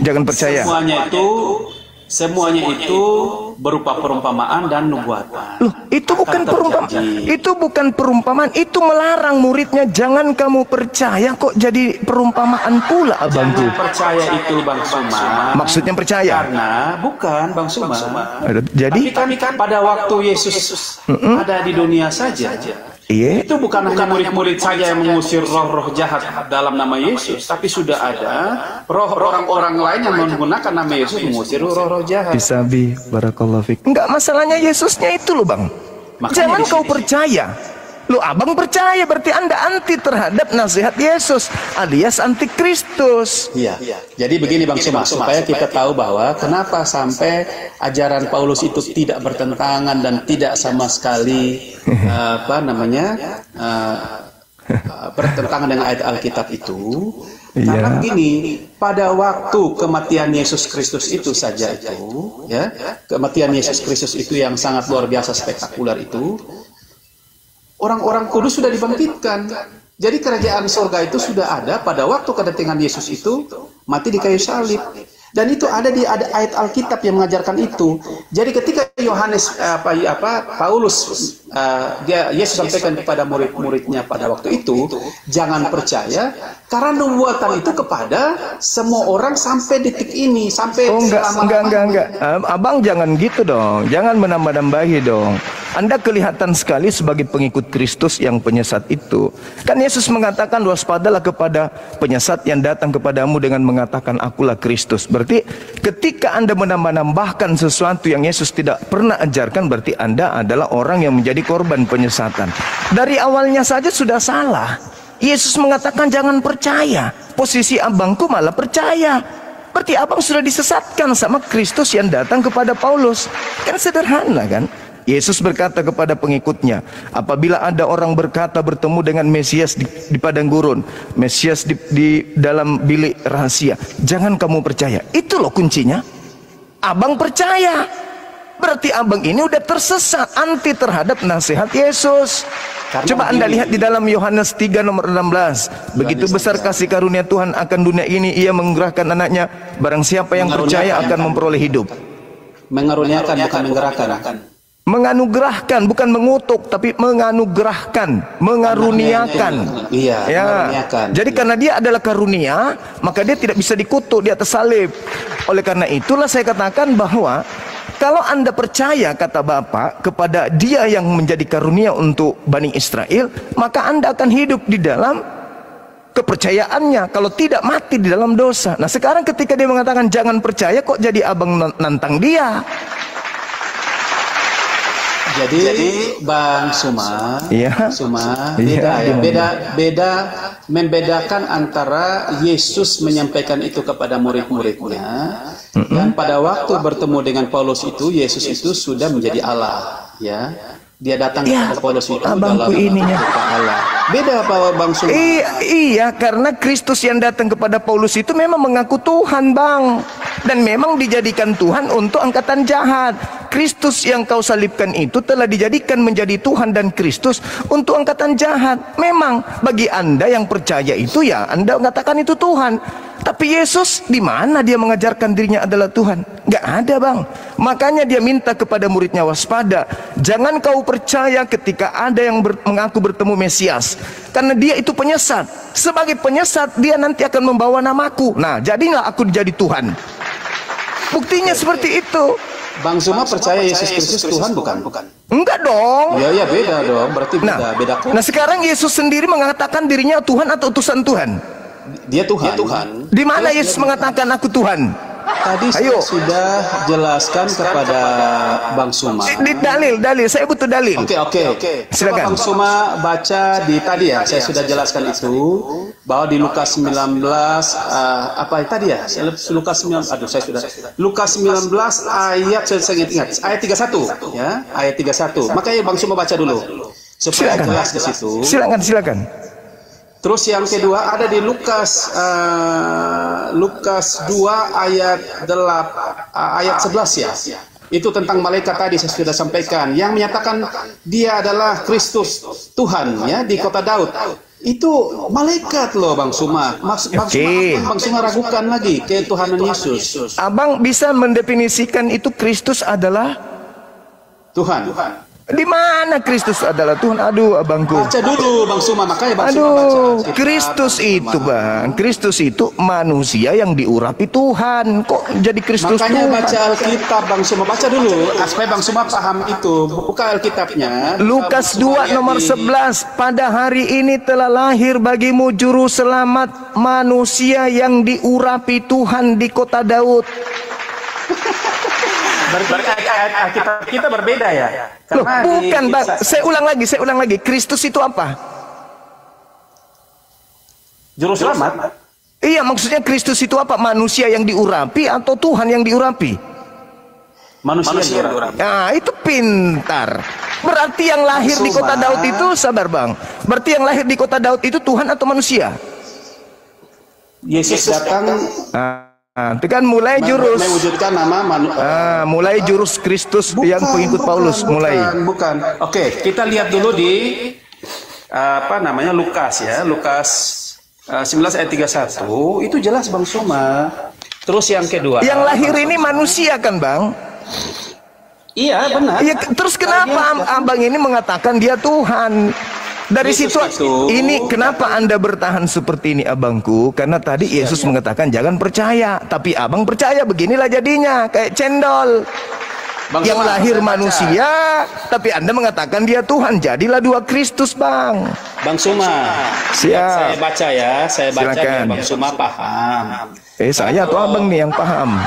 jangan percaya. Semuanya itu berupa perumpamaan dan nubuatan. Loh, itu bukan perumpamaan. Itu bukan perumpamaan, itu melarang muridnya jangan kamu percaya, kok jadi perumpamaan pula, abangku. Jangan percaya itu, Bang Suma. Maksudnya percaya? Karena bukan, Bang Suma. Jadi tapi kan pada waktu Yesus ada di dunia saja. iya. Itu bukan hanya murid-murid saja yang mengusir roh-roh jahat dalam nama Yesus, tapi sudah ada orang-orang lain yang menggunakan nama Yesus mengusir roh-roh jahat. Bisabi, barakallahu fik. Enggak, masalahnya Yesusnya itu loh, Bang. Makanya Jangan kau percaya. Loh, abang percaya berarti Anda anti terhadap nasihat Yesus alias anti Kristus. Iya. Jadi begini Bang Suma, supaya kita tahu bahwa kenapa sampai ajaran Paulus itu tidak bertentangan dan tidak sama sekali bertentangan dengan ayat Alkitab itu. Karena begini, pada waktu kematian Yesus Kristus itu saja itu, ya, kematian Yesus Kristus itu yang sangat luar biasa spektakuler itu, orang-orang kudus sudah dibangkitkan. Jadi kerajaan surga itu sudah ada pada waktu kedatangan Yesus itu mati di kayu salib. Dan itu ada di ayat Alkitab yang mengajarkan itu. Jadi ketika Paulus Yesus sampaikan kepada murid-muridnya pada waktu itu, jangan percaya karena nubuatan itu kepada semua orang sampai detik ini, sampai enggak. Abang jangan gitu dong. Jangan menambah-nambahi dong. Anda kelihatan sekali sebagai pengikut Kristus yang penyesat itu. Kan Yesus mengatakan waspadalah kepada penyesat yang datang kepadamu dengan mengatakan akulah Kristus. Berarti ketika Anda menambah-nambahkan sesuatu yang Yesus tidak pernah ajarkan, berarti Anda adalah orang yang menjadi korban penyesatan. Dari awalnya saja sudah salah. Yesus mengatakan jangan percaya. Posisi abangku malah percaya. Berarti abang sudah disesatkan sama Kristus yang datang kepada Paulus. Kan sederhana kan? Yesus berkata kepada pengikutnya, apabila ada orang berkata bertemu dengan Mesias di padang gurun, Mesias di dalam bilik rahasia, jangan kamu percaya. Itu loh kuncinya. Abang percaya. Berarti abang ini udah tersesat, anti terhadap nasihat Yesus. Coba Anda lihat di dalam Yohanes 3 nomor 16. Begitu besar kasih karunia Tuhan akan dunia ini, ia mengerahkan anaknya. Barang siapa yang percaya akan memperoleh hidup. Mengaruniakan bukan menggerakkan. Menganugerahkan, bukan mengutuk, tapi menganugerahkan, mengaruniakan. Iya, ya. Mengaruniakan. Jadi karena dia adalah karunia, maka dia tidak bisa dikutuk di atas salib. Oleh karena itulah saya katakan bahwa kalau Anda percaya, kata Bapak, kepada dia yang menjadi karunia untuk Bani Israel, maka Anda akan hidup di dalam kepercayaannya. Kalau tidak, mati di dalam dosa. Nah sekarang ketika dia mengatakan jangan percaya, kok jadi abang nantang dia? Jadi Bang Suma, beda membedakan antara Yesus menyampaikan itu kepada murid-muridnya dan pada waktu bertemu dengan Paulus itu, Yesus itu sudah menjadi Allah, ya. Dia datang kepada Paulus itu dalam Allah. Beda apa Bang Suma? Iya, karena Kristus yang datang kepada Paulus itu memang mengaku Tuhan, Bang. Dan memang dijadikan Tuhan untuk angkatan jahat. Kristus yang kau salibkan itu telah dijadikan menjadi Tuhan dan Kristus untuk angkatan jahat. Memang bagi Anda yang percaya itu, ya Anda mengatakan itu Tuhan. Tapi Yesus di mana dia mengajarkan dirinya adalah Tuhan? Gak ada, Bang. Makanya dia minta kepada muridnya waspada. Jangan kau percaya ketika ada yang mengaku bertemu Mesias. Karena dia itu penyesat. Sebagai penyesat dia nanti akan membawa namaku. Nah, jadilah aku jadi Tuhan. Buktinya seperti itu. Bang Suma percaya Yesus Kristus Tuhan bukan? Enggak dong. Ya beda dong. Berarti beda. Nah sekarang Yesus sendiri mengatakan dirinya Tuhan atau utusan Tuhan? Dia Tuhan. Di mana Yesus mengatakan aku Tuhan? Tadi saya sudah jelaskan kepada Bang Suma. Dalil, saya butuh dalil. Oke. Silakan. Bang Suma baca di tadi ya, saya sudah jelaskan itu bahwa di Lukas 19 Lukas 19 ayat saya ingat ayat 31 ya, ayat 31. Makanya Bang Suma baca dulu supaya jelas di situ. Silakan. Terus yang kedua ada di Lukas 2 ayat 11 ya. Itu tentang malaikat tadi saya sudah sampaikan yang menyatakan dia adalah Kristus Tuhan ya di kota Daud. Itu malaikat loh Bang Suma. Bang Suma ragukan lagi ketuhanan Yesus. Abang bisa mendefinisikan itu Kristus adalah Tuhan. Di mana Kristus adalah Tuhan? Aduh, abangku. Baca dulu Bang Suma, makanya Bang Suma baca. Aduh, Kristus itu Bang, Kristus itu manusia yang diurapi Tuhan. Kok jadi Kristus makanya Tuhan? baca Alkitab Bang Suma, baca dulu supaya Bang Suma paham itu. Buka Alkitabnya. Lukas 2 nomor 11. Pada hari ini telah lahir bagimu juru selamat, manusia yang diurapi Tuhan di kota Daud. Berarti Alkitab kita berbeda ya? Loh, bukan Bang, saya ulang lagi. Kristus itu apa? Juru selamat. Iya, maksudnya Kristus itu apa? Manusia yang diurapi atau Tuhan yang diurapi? Manusia yang diurapi. Nah, itu pintar. Berarti yang lahir di kota Daud itu, sabar Bang. Berarti yang lahir di kota Daud itu Tuhan atau manusia? Yesus datang. Itu kan mulai jurus mewujudkan nama mulai jurus Kristus yang pengikut Paulus mulai. Bukan. Oke, kita lihat dulu di Lukas ya. Lukas 19 ayat 31 itu jelas Bang Suma. Terus yang kedua. Yang lahir ini manusia kan Bang? Iya benar. Iya, terus kenapa abang ini mengatakan dia Tuhan? Dari situ ini kenapa Anda bertahan seperti ini abangku? Karena tadi Yesus mengatakan jangan percaya, tapi abang percaya, beginilah jadinya kayak cendol. Yang lahir manusia, tapi Anda mengatakan dia Tuhan, jadilah dua Kristus Bang. Bang Suma, siap. Saya baca ya, Silakan. Bang Suma paham. Saya atau abang nih yang paham?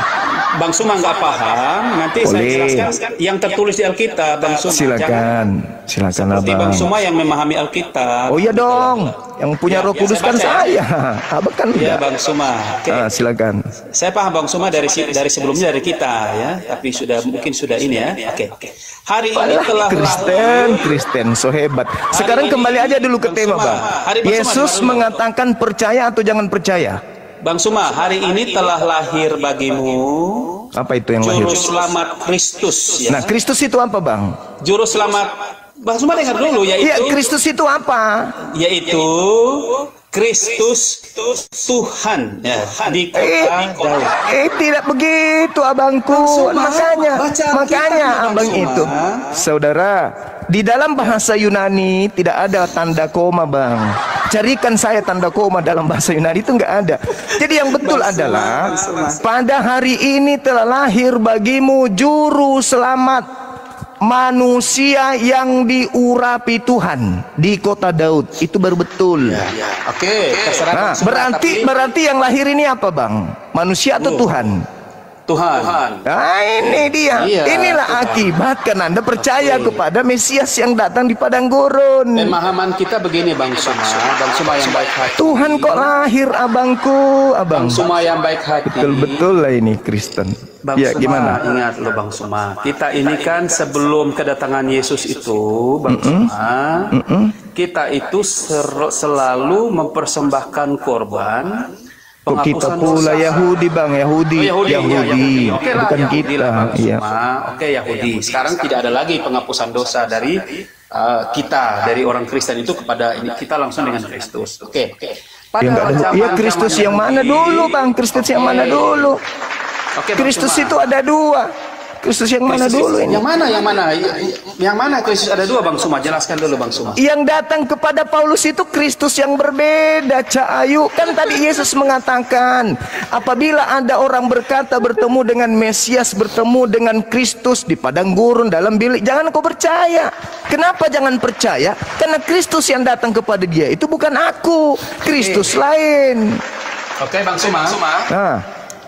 Bang Suma nggak paham, nanti saya jelaskan yang tertulis di Alkitab. Bang Suma, silakan abang. Bang Suma yang memahami Alkitab. Oh iya dong, yang punya Roh Kudus kan saya. Abang kan ya Bang Suma. Silakan. Saya paham Bang Suma dari sebelumnya dari kita ya, tapi mungkin sudah ini ya. Oke. Hari ini telah Kristen so hebat. Sekarang kembali aja dulu ke tema Bang. Yesus mengatakan percaya atau jangan percaya? Bang Suma, hari ini telah lahir bagimu. Apa itu yang lahir? Juru selamat Kristus. Ya? Nah, Kristus itu apa Bang? Juru selamat. Bang Suma dengar dulu yaitu. Iya, Kristus itu apa? Yaitu Kristus Tuhan ya, di kota Daud. Tidak begitu abangku. Makanya abang itu. Saudara, di dalam bahasa Yunani tidak ada tanda koma Bang. Carikan saya tanda koma dalam bahasa Yunani, itu nggak ada. Jadi yang betul adalah pada hari ini telah lahir bagimu juru selamat, manusia yang diurapi Tuhan di kota Daud. Itu baru betul. Oke, nah, berarti yang lahir ini apa Bang? Manusia atau Tuhan? Tuhan. Nah, ini dia. Inilah Tuhan. Akibat karena Anda percaya kepada Mesias yang datang di padang gurun. Pemahaman kita begini Bang Suma. Bang Suma yang baik hati. Tuhan kok lahir abangku, abang. Bang Suma yang baik hati. Betul lah ini Kristen. Bang Suma, gimana? Ingat loh Bang Suma. Kita ini kan sebelum kedatangan Yesus itu, Bang Suma, kita itu selalu mempersembahkan korban. Kok kita pula Yahudi Bang, Yahudi. Oke, bukan kita. Iya. Oke, Yahudi. Sekarang tidak ada lagi penghapusan dosa dari kita, dari orang Kristen itu kepada ini, kita langsung dengan Kristus. Oke. Iya, Kristus yang mana dulu Bang? Kristus yang mana dulu? Kristus itu ada dua. Kristus yang mana dulu ini? Yang mana Kristus ada dua Bang Suma? Jelaskan dulu Bang Suma. Yang datang kepada Paulus itu Kristus yang berbeda, Cak Ayu. Kan tadi Yesus mengatakan, apabila ada orang berkata bertemu dengan Mesias, bertemu dengan Kristus di padang gurun dalam bilik, jangan kau percaya. Kenapa jangan percaya? Karena Kristus yang datang kepada dia itu bukan aku, Kristus lain. Oke Bang Suma. Nah,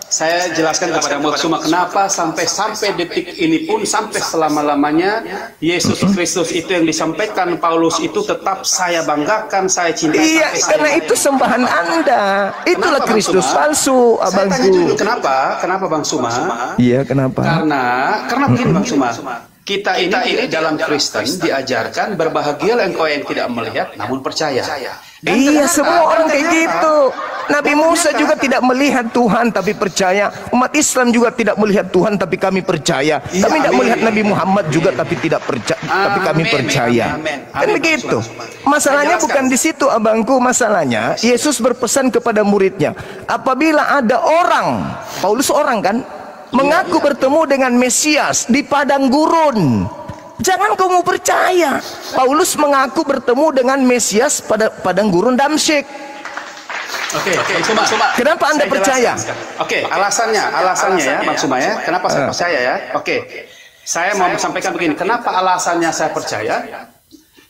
saya jelaskan kepada Bang Suma kenapa sampai detik ini pun, sampai selama-lamanya Yesus Kristus itu yang disampaikan Paulus itu tetap saya banggakan, saya cintai. Iya, karena itu sembahan Anda. Itulah Kristus palsu, abangku. Kenapa Bang Suma? Iya, kenapa? Karena begini Bang Suma. Kita ini dalam Kristen diajarkan berbahagialah engkau yang tidak melihat namun percaya. Dan Iya, ternyata, semua orang kayak gitu. Nabi Musa juga tidak melihat Tuhan tapi percaya. Umat Islam juga tidak melihat Tuhan tapi kami percaya. Kami tidak amin. melihat Nabi Muhammad juga tapi tidak percaya, tapi kami Amin, percaya. amin, Kan amin, begitu. Bang. Masalahnya Saya bukan jelaskan. di situ, abangku. Masalahnya Yesus berpesan kepada muridnya, apabila ada orang, Paulus orang kan, mengaku bertemu dengan Mesias di padang gurun, jangan kamu percaya. Paulus mengaku bertemu dengan Mesias pada padang gurun Damsyik. Oke, Bang Suma. Kenapa Anda Saya percaya? jelaskan. Oke, alasannya ya, Bang Suma ya. Kenapa saya percaya ya? Oke, saya mau sampaikan begini. Kenapa alasannya saya percaya?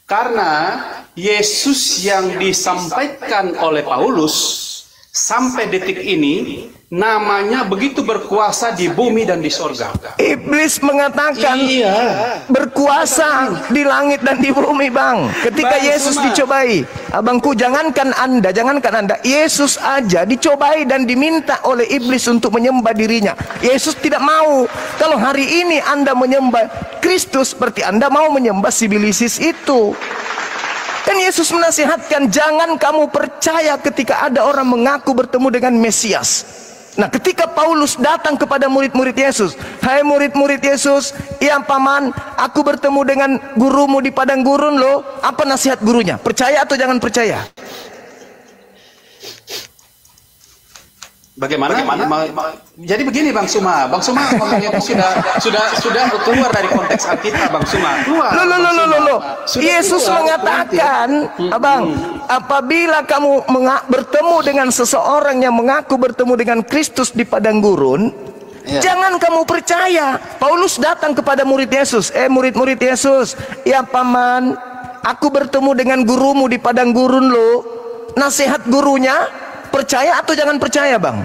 Karena Yesus yang disampaikan oleh Paulus sampai detik ini namanya begitu berkuasa di bumi dan di sorga. Iblis mengatakan Iya. berkuasa di langit dan di bumi, Bang. Ketika Bang Yesus Suma. dicobai, abangku, jangankan Anda, Yesus aja dicobai dan diminta oleh iblis untuk menyembah dirinya. Yesus tidak mau. Kalau hari ini Anda menyembah Kristus, berarti Anda mau menyembah sibilisis itu. Kan Yesus menasihatkan, jangan kamu percaya ketika ada orang mengaku bertemu dengan Mesias. Nah, ketika Paulus datang kepada murid-murid Yesus, hai murid-murid Yesus, ya paman, aku bertemu dengan gurumu di padang gurun loh. Apa nasihat gurunya? Percaya atau jangan percaya? Bagaimana? Jadi begini Bang Suma ngomongnya itu sudah keluar dari konteks Alkitab Bang Suma. Loh. Yesus mengatakan, abang, apabila kamu bertemu dengan seseorang yang mengaku bertemu dengan Kristus di padang gurun, jangan kamu percaya. Paulus datang kepada murid Yesus, murid-murid Yesus, ya paman, aku bertemu dengan gurumu di padang gurun loh. Nasihat gurunya, percaya atau jangan percaya, Bang?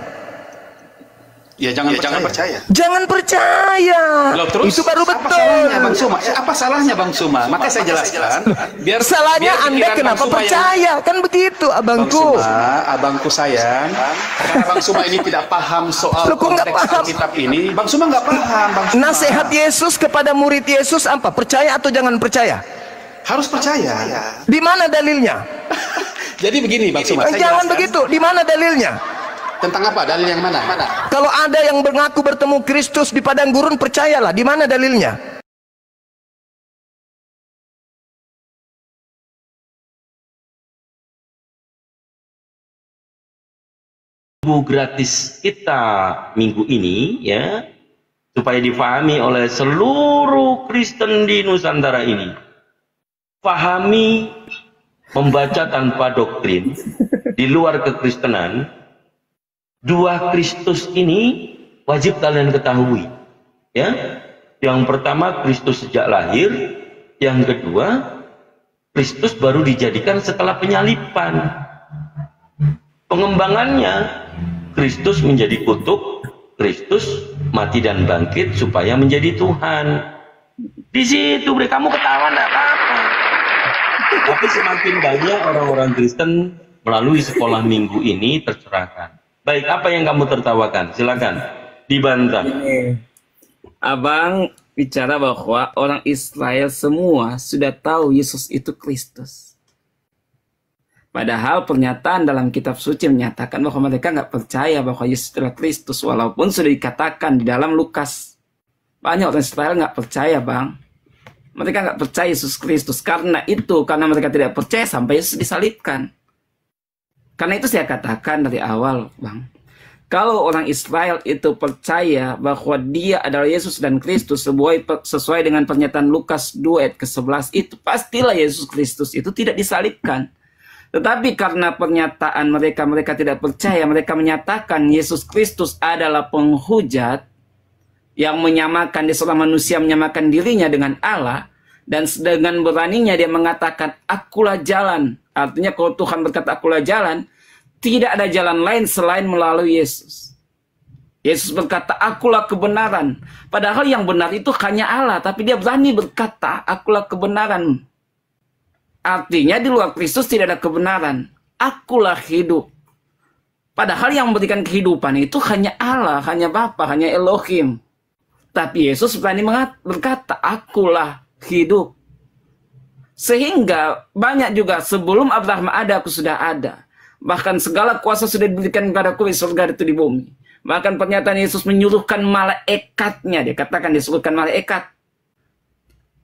Ya jangan percaya. Jangan percaya. Loh, terus, itu baru apa betul. salahnya Bang Suma? Apa salahnya Bang Suma? Maka saya jelaskan. Salahnya biar Anda pikiran kenapa Bang Suma percaya? Kan begitu, Bang abangku. Suma, abangku sayang. Karena Bang Suma ini tidak paham soal Loh, kok nggak konteks paham? Alkitab ini. Bang Suma nggak paham. Bang Suma. Nasihat Yesus kepada murid Yesus apa? Percaya atau jangan percaya? Harus percaya. Di mana dalilnya? Jadi begini Bang Suma. Saya Jangan jelaskan. begitu. Di mana dalilnya? Tentang apa? Dalil yang mana? Kalau ada yang mengaku bertemu Kristus di padang gurun, percayalah. Di mana dalilnya? Gratis kita minggu ini ya, supaya difahami oleh seluruh Kristen di Nusantara ini. Pahami, membaca tanpa doktrin di luar kekristenan. Dua Kristus ini wajib kalian ketahui ya. Yang pertama Kristus sejak lahir, yang kedua Kristus baru dijadikan setelah penyaliban. Pengembangannya, Kristus menjadi kutub, Kristus mati dan bangkit supaya menjadi Tuhan. Di situ kamu ketawa enggak apa-apa. Tapi semakin banyak orang-orang Kristen melalui sekolah minggu ini tercerahkan. Baik, apa yang kamu tertawakan? Silakan dibantah. Abang bicara bahwa orang Israel semua sudah tahu Yesus itu Kristus. Padahal pernyataan dalam kitab suci menyatakan bahwa mereka nggak percaya bahwa Yesus adalah Kristus, walaupun sudah dikatakan di dalam Lukas. Banyak orang Israel nggak percaya, Bang. Mereka nggak percaya Yesus Kristus. Karena mereka tidak percaya sampai Yesus disalibkan. Karena itu saya katakan dari awal, Bang. Kalau orang Israel itu percaya bahwa dia adalah Yesus dan Kristus sesuai dengan pernyataan Lukas 2 ayat ke-11 itu, pastilah Yesus Kristus itu tidak disalibkan. Tetapi karena pernyataan mereka tidak percaya, mereka menyatakan Yesus Kristus adalah penghujat yang menyamakan dia seorang manusia, menyamakan dirinya dengan Allah, dan dengan beraninya dia mengatakan akulah jalan. Artinya kalau Tuhan berkata akulah jalan, tidak ada jalan lain selain melalui Yesus. Yesus berkata akulah kebenaran. Padahal yang benar itu hanya Allah, tapi dia berani berkata akulah kebenaran. Artinya di luar Kristus tidak ada kebenaran. Akulah hidup. Padahal yang memberikan kehidupan itu hanya Allah, hanya Bapa, hanya Elohim. Tapi Yesus berani berkata, akulah hidup. Sehingga banyak juga sebelum Abraham ada, aku sudah ada. Bahkan segala kuasa sudah diberikan kepadaku di surga itu di bumi. Bahkan pernyataan Yesus menyuruhkan malaikatnya. Dia katakan disebutkan malaikat.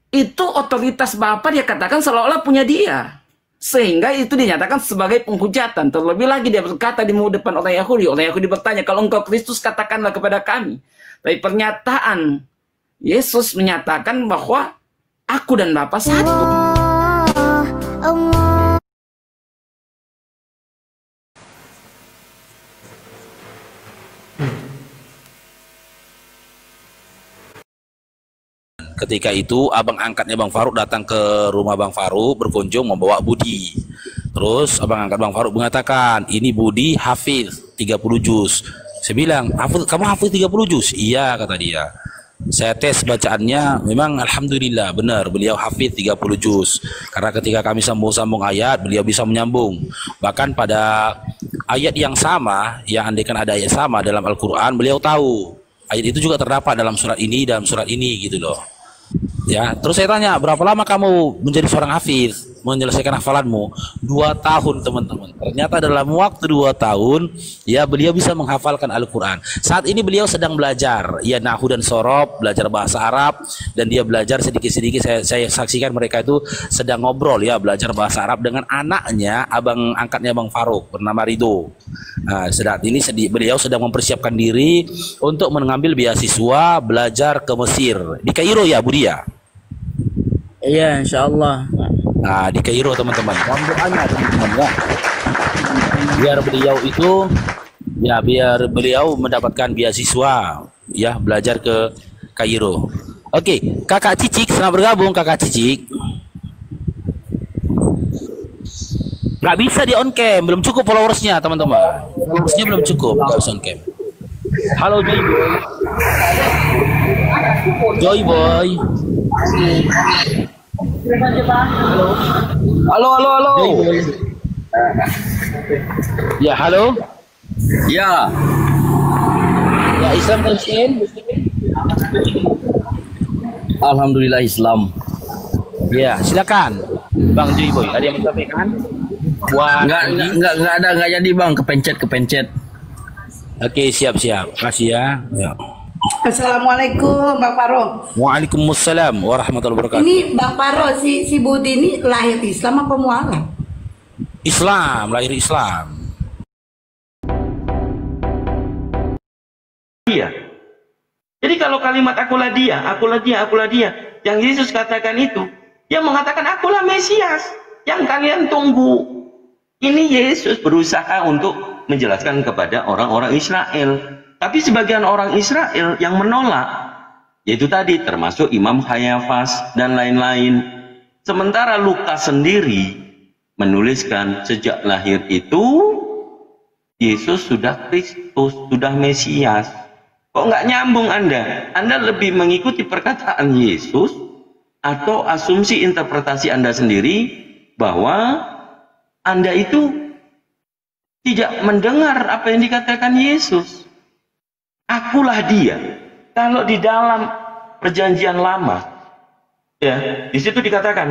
Itu otoritas Bapa dia katakan seolah-olah punya dia. Sehingga itu dinyatakan sebagai penghujatan. Terlebih lagi dia berkata di depan orang Yahudi. Orang Yahudi bertanya, kalau engkau Kristus katakanlah kepada kami. Tapi pernyataan Yesus menyatakan bahwa aku dan Bapa satu. Ketika itu abang angkatnya Bang Faruk datang ke rumah Bang Faruk berkunjung membawa Budi. Terus abang angkat Bang Faruk mengatakan, ini Budi hafiz 30 juz. Saya bilang, kamu hafiz 30 juz? Iya, kata dia. Saya tes bacaannya, memang alhamdulillah benar beliau hafiz 30 juz. Karena ketika kami sambung-sambung ayat, beliau bisa menyambung. Bahkan pada ayat yang sama, yang andaikan ada ayat sama dalam Al-Quran, beliau tahu ayat itu juga terdapat dalam surat ini, dalam surat ini, gitu loh. Ya, terus saya tanya, berapa lama kamu menjadi seorang hafiz, menyelesaikan hafalanmu? 2 tahun, teman-teman. Ternyata dalam waktu 2 tahun, ya beliau bisa menghafalkan Al-Quran. Saat ini beliau sedang belajar, ya nahu dan sorob, belajar bahasa Arab, dan dia belajar sedikit-sedikit. Saya saksikan mereka itu sedang ngobrol, ya belajar bahasa Arab dengan anaknya, abang angkatnya Bang Faruk, bernama Ridho. Nah, saat ini beliau sedang mempersiapkan diri untuk mengambil beasiswa belajar ke Mesir, di Kairo ya, Budi ya? Iya, insya Allah. Nah, di Kairo teman-teman. Mohon doanya teman-teman ya. Biar beliau mendapatkan beasiswa ya belajar ke Kairo. Oke, Kakak Cicik selamat bergabung Kakak Cicik. Nggak bisa di on cam, belum cukup followersnya teman-teman. Followersnya belum cukup, nggak bisa on cam. Halo Joy Boy. Joy Boy. Halo. Ya, halo. Ya. Ya, Islam Muslim. Alhamdulillah Islam. Ya, silakan. Bang Joy Boy, ada yang mau sampaikan? Enggak jadi Bang, kepencet. Oke, siap. Kasih ya. Ya. Assalamualaikum Bang Faro. Waalaikumsalam warahmatullahi wabarakatuh. Ini Bang Faro, si Budi ini lahir Islam apa mualaf? Islam, lahir Islam. Dia. Jadi kalau kalimat akulah dia, yang Yesus katakan itu, dia mengatakan akulah Mesias yang kalian tunggu. Ini Yesus berusaha untuk menjelaskan kepada orang-orang Israel. Tapi sebagian orang Israel yang menolak, yaitu tadi termasuk Imam Kayafas dan lain-lain. Sementara Lukas sendiri menuliskan sejak lahir itu Yesus sudah Kristus, sudah Mesias. Kok nggak nyambung Anda? Anda lebih mengikuti perkataan Yesus atau asumsi interpretasi Anda sendiri bahwa Anda itu tidak mendengar apa yang dikatakan Yesus. Akulah dia. Kalau di dalam perjanjian lama, ya, di situ dikatakan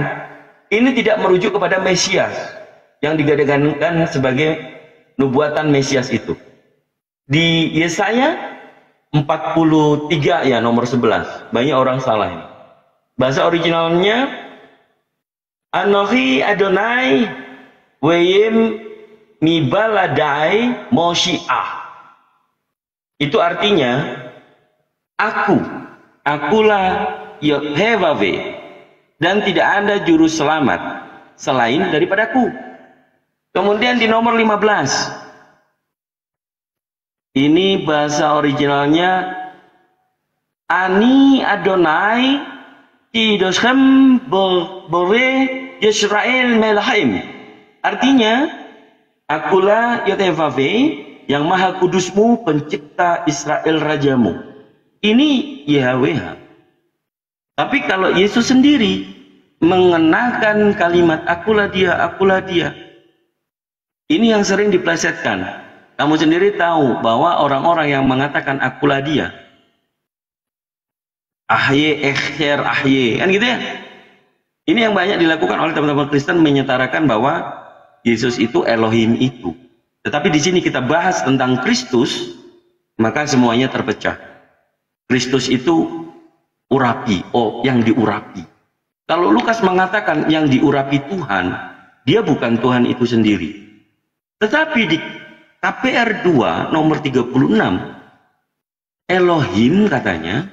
ini tidak merujuk kepada Mesias yang digadang-gadangkan sebagai nubuatan Mesias itu. Di Yesaya 43 ya nomor 11. Banyak orang salah ini. Bahasa originalnya Anohi Adonai Weyem Mibaladai Moshiach. Itu artinya akulah Yahweh, dan tidak ada juru selamat selain daripadaku. Kemudian di nomor 15, ini bahasa originalnya Ani Adonai Tidoshem Bore Yisrael Melahim. Artinya akulah Yahweh yang maha kudusmu, pencipta Israel rajamu. Ini Yahweh. Tapi kalau Yesus sendiri mengenakan kalimat akulah dia, ini yang sering diplesetkan. Kamu sendiri tahu bahwa orang-orang yang mengatakan akulah dia, Ahye, ekher, ahye, kan gitu ya. Ini yang banyak dilakukan oleh teman-teman Kristen, menyetarakan bahwa Yesus itu Elohim itu. Tetapi di sini kita bahas tentang Kristus, maka semuanya terpecah. Kristus itu urapi, yang diurapi. Kalau Lukas mengatakan yang diurapi Tuhan, dia bukan Tuhan itu sendiri. Tetapi di KPR 2 nomor 36, Elohim katanya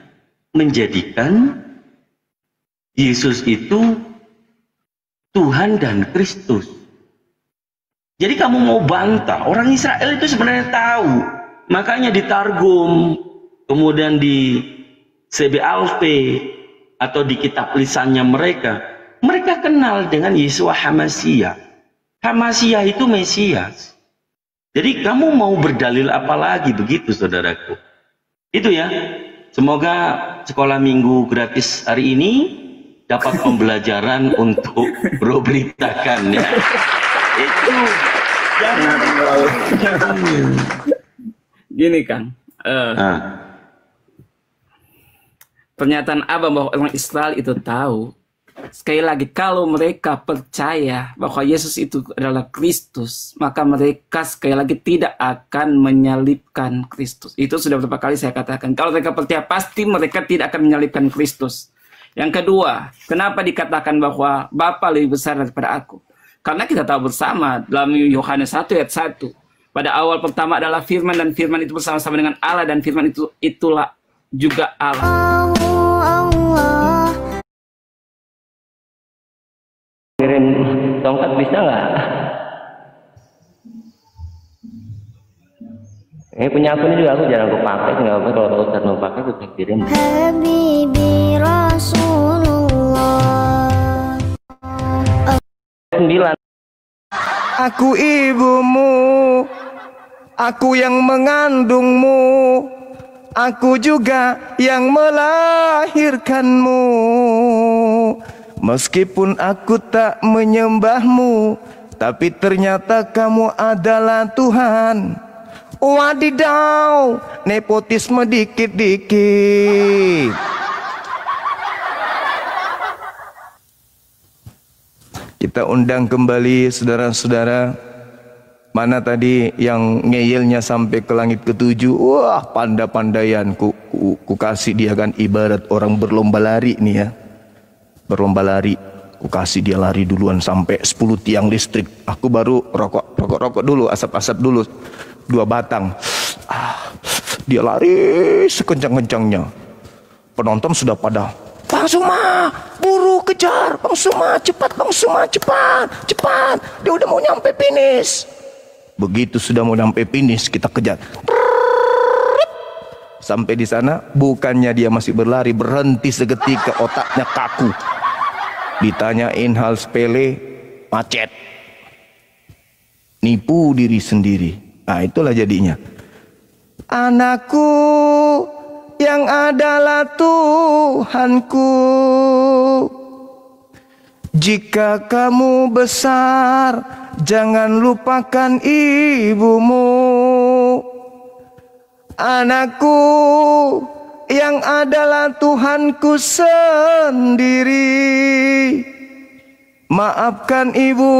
menjadikan Yesus itu Tuhan dan Kristus. Jadi kamu mau bantah, orang Israel itu sebenarnya tahu. Makanya di Targum, kemudian di CBALP, atau di kitab lisannya mereka kenal dengan Yeshua HaMashiach. HaMashiach itu Mesias. Jadi kamu mau berdalil apa lagi begitu, saudaraku? Itu ya. Semoga sekolah minggu gratis hari ini dapat pembelajaran untuk bro beritakan ya. Itu jangan. Gini Kang, pernyataan Abang bahwa orang Israel itu tahu. Sekali lagi, kalau mereka percaya bahwa Yesus itu adalah Kristus, maka mereka sekali lagi tidak akan menyalibkan Kristus. Itu sudah beberapa kali saya katakan. Kalau mereka percaya, pasti mereka tidak akan menyalibkan Kristus. Yang kedua, kenapa dikatakan bahwa Bapa lebih besar daripada aku? Karena kita tahu bersama dalam Yohanes 1 ayat 1. Pada awal pertama adalah firman, dan firman itu bersama-sama dengan Allah, dan firman itulah juga Allah. Kirim tongkat bisa nggak? Ini punya aku ini juga, aku jarang aku pakai, nggak apa kalau Ustaz mau pakai aku kirim. Habibi Rasulullah. 9. Aku ibumu, aku yang mengandungmu, aku juga yang melahirkanmu. Meskipun aku tak menyembahmu, tapi ternyata kamu adalah Tuhan. Wadidaw, nepotisme dikit-dikit. Kita undang kembali saudara-saudara. Mana tadi yang ngeyelnya sampai ke langit ketujuh? Wah, pandai-pandaian ku kasih dia kan, ibarat orang berlomba lari nih ya. Berlomba lari, aku kasih dia lari duluan sampai 10 tiang listrik. Aku baru rokok dulu, asap-asap dulu 2 batang. Dia lari sekencang-kencangnya. Penonton sudah pada, Bang Suma, buru kejar, Bang Suma, cepat, Bang Suma, cepat, cepat. Dia udah mau nyampe finish. Begitu sudah mau nyampe finish, kita kejar. Sampai di sana, bukannya dia masih berlari, berhenti seketika, otaknya kaku. Ditanyain hal sepele, macet. Nipu diri sendiri. Nah, itulah jadinya. Anakku yang adalah Tuhanku, jika kamu besar, jangan lupakan ibumu. Anakku yang adalah Tuhanku sendiri, maafkan ibu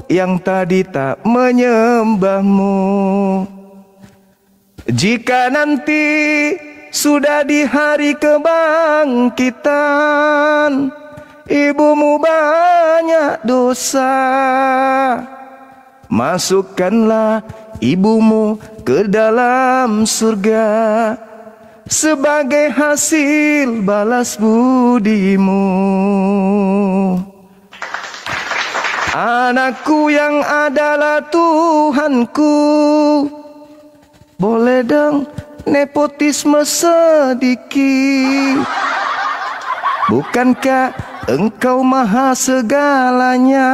yang tadi tak menyembahmu. Jika nanti sudah di hari kebangkitan, ibumu banyak dosa, masukkanlah ibumu ke dalam surga sebagai hasil balas budimu. Anakku yang adalah Tuhanku, boleh dong nepotisme sedikit. Bukankah engkau maha segalanya?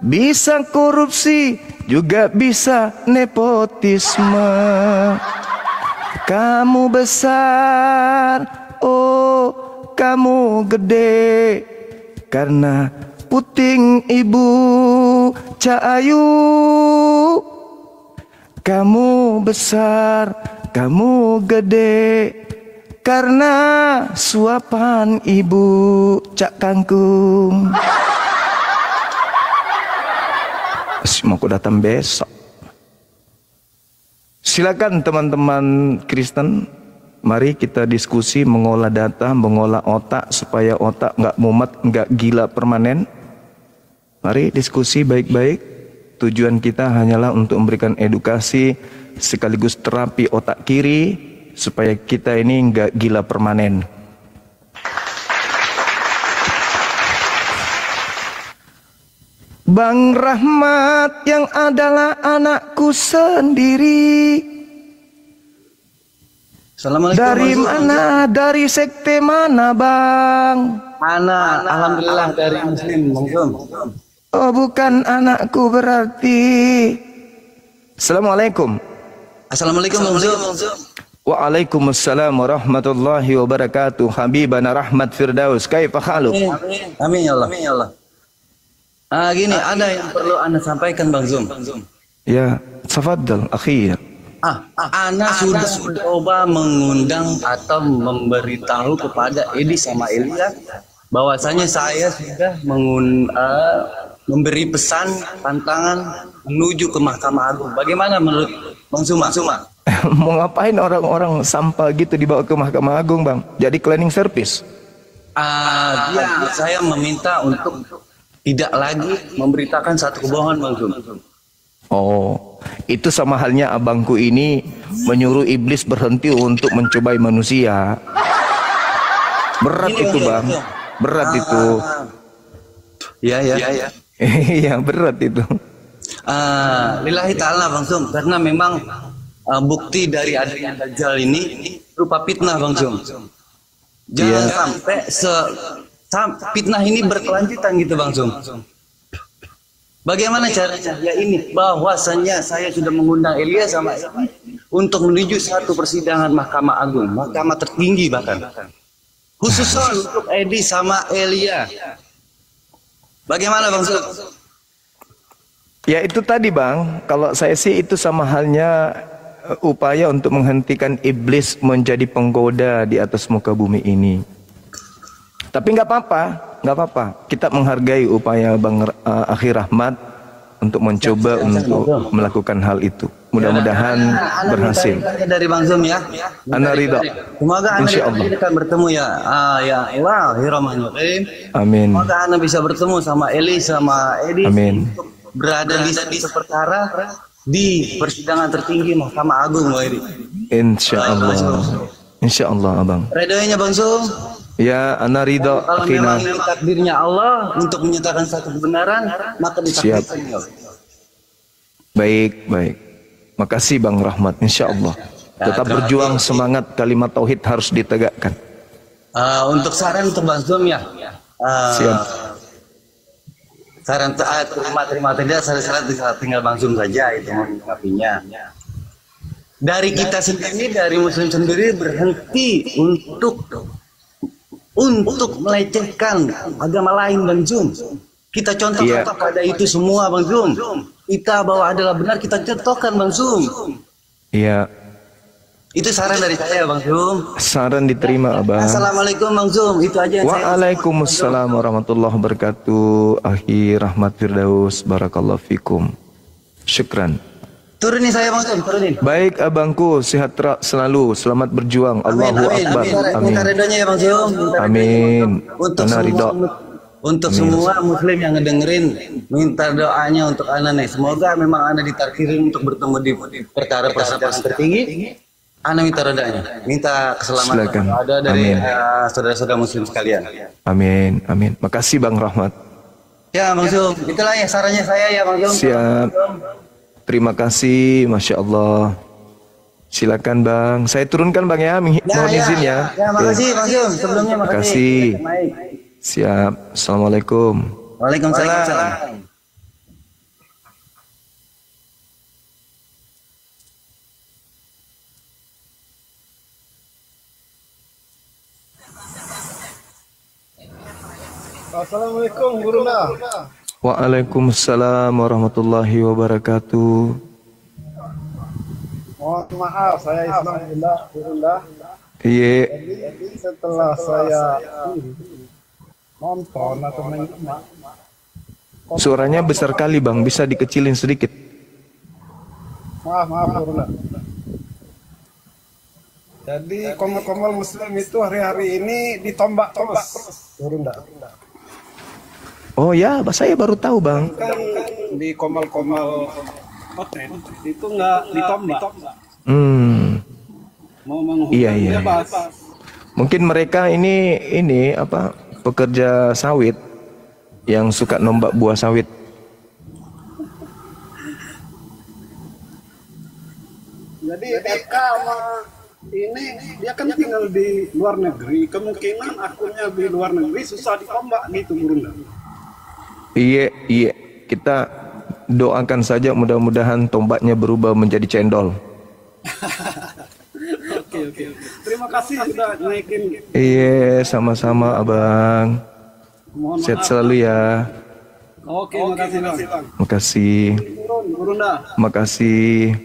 Bisa korupsi, juga bisa nepotisme. Kamu besar, oh kamu gede, karena puting ibu Cahayu. Kamu besar, kamu gede, karena suapan ibu Cak Kangkung. Mau aku datang besok. Silakan teman-teman Kristen, mari kita diskusi mengolah data, mengolah otak supaya otak nggak mumet, nggak gila permanen. Mari diskusi baik-baik. Tujuan kita hanyalah untuk memberikan edukasi sekaligus terapi otak kiri supaya kita ini nggak gila permanen. Bang Rahmat yang adalah anakku sendiri. Assalamualaikum. Dari mana? Dari sekte mana, Bang? Anak, alhamdulillah dari Muslim, Bang Zum. Oh, bukan anakku berarti. Assalamualaikum. Assalamualaikum, Bang Zum. Waalaikumsalam warahmatullahi wabarakatuh. Habibana Rahmat Firdaus, kaifa haluk? Amin ya Allah. Amin ya Allah. Gini, ada yang perlu Anda sampaikan, Bang Zum. Ya, tafadhal, akhi. Ana sudah coba mengundang atau memberitahu kepada Edi sama Elia bahwasanya saya sudah memberi pesan tantangan menuju ke Mahkamah Agung. Bagaimana menurut Bang Suma? Mau ngapain orang-orang sampah gitu dibawa ke Mahkamah Agung, Bang? Jadi cleaning service? Ya, saya meminta untuk tidak lagi memberitakan satu kebohongan, Bang Zum. Oh, itu sama halnya abangku ini menyuruh iblis berhenti untuk mencobai manusia. Berat itu, Bang. Berat itu. Ya. Iya, berat itu. Lillahi ta'ala, Bang Zum. Karena memang bukti dari adanya Dajjal ini berupa fitnah, Bang Zum. Jangan sampai fitnah ini berkelanjutan gitu, Bang Zum. Bagaimana caranya? Ya ini, bahwasanya saya sudah mengundang Elia sama Edi untuk menuju satu persidangan Mahkamah Agung, mahkamah tertinggi bahkan. Khusus untuk Edi sama Elia. Bagaimana, Bang Zum? Ya itu tadi, Bang. Kalau saya sih itu sama halnya upaya untuk menghentikan iblis menjadi penggoda di atas muka bumi ini. Tapi nggak apa-apa. Kita menghargai upaya Bang Akhi Rahmat untuk mencoba untuk melakukan hal itu. Mudah-mudahan berhasil. Dari Bang Zum ya. Ana ridha. Semoga Anda akan bertemu ya. Ya Allah, Bismillahirrahmanirrahim. Amin. Semoga Anda bisa bertemu sama Eli sama Edi. Amin. Berada di satu perkara di persidangan tertinggi Mahkamah Agung, Bang Edi. Insya Allah, Abang. Redonya Bang Zum. Ya, ana ridha. Kalau memang ini takdirnya Allah untuk menyatakan satu kebenaran, maka ditakdirkan. Baik. Makasih Bang Rahmat, insya Allah. Tetap berjuang, semangat kalimat tauhid harus ditegakkan. Untuk saran untuk Bang Zum ya. Siap. Saran terima tidak, saran tinggal Bang Zum saja itu menyikapinya. Dari kita sendiri, dari Muslim sendiri berhenti untuk melecehkan agama lain, Bang Zum. Kita contoh-contoh pada itu semua, Bang Zum. Kita bahwa adalah benar, kita contohkan, Bang Zum. Iya. Itu saran dari saya, Bang Zum. Saran diterima, Abang. Assalamualaikum, Bang Zum. Itu aja yang Waalaikumsalam warahmatullahi wabarakatuh. Akhi Rahmat Firdaus, barakallahu fikum. Syukran. Turunin saya, Bang Zum, turunin. Baik abangku, sehat selalu, selamat berjuang. Allahu Akbar. Amin. Minta redonya ya, Bang Zum. Amin. Untuk semua Muslim yang ngedengerin, minta doanya untuk Ana nih. Semoga memang Ana ditakdirin untuk bertemu di perkara persidangan tertinggi. Ana minta redonya, minta keselamatan. Silakan. Ada dari saudara-saudara Muslim sekalian. Amin. Makasih Bang Rahmat. Ya, Bang Zum. Itulah ya sarannya saya ya, Bang Zum. Siap. Terima kasih, Masya Allah. Silakan Bang, saya turunkan Bang ya, mohon izin ya. Ya, makasih Bang Zum. Sebelumnya makasih. Siap. Assalamualaikum. Waalaikumsalam. Assalamualaikum Guruna. Waalaikumsalam warahmatullahi wabarakatuh. Mohon Maaf, saya Islam Bunda. Iya. Jadi setelah saya nonton atau menyimak, Suaranya besar kali Bang, bisa dikecilin sedikit. maaf Bunda. Jadi komal-komal Muslim itu hari-hari ini ditombak terus, Bunda. Oh ya, saya baru tahu Bang. Kan di komal-komal hotel itu nggak ditombak. Mau menghujat Iya. bebas. Mungkin mereka ini apa pekerja sawit yang suka nombak buah sawit. Jadi Eka sama ini dia kan tinggal di luar negeri, kemungkinan akunnya di luar negeri susah ditombak gitu Bunda. Iya, kita doakan saja mudah-mudahan tombaknya berubah menjadi cendol. Oke. Terima kasih sudah naikin. Iya, sama-sama Abang. Mohon Sehat maaf. selalu ya. Oke, makasih Bang. Makasih. Bunda. Makasih.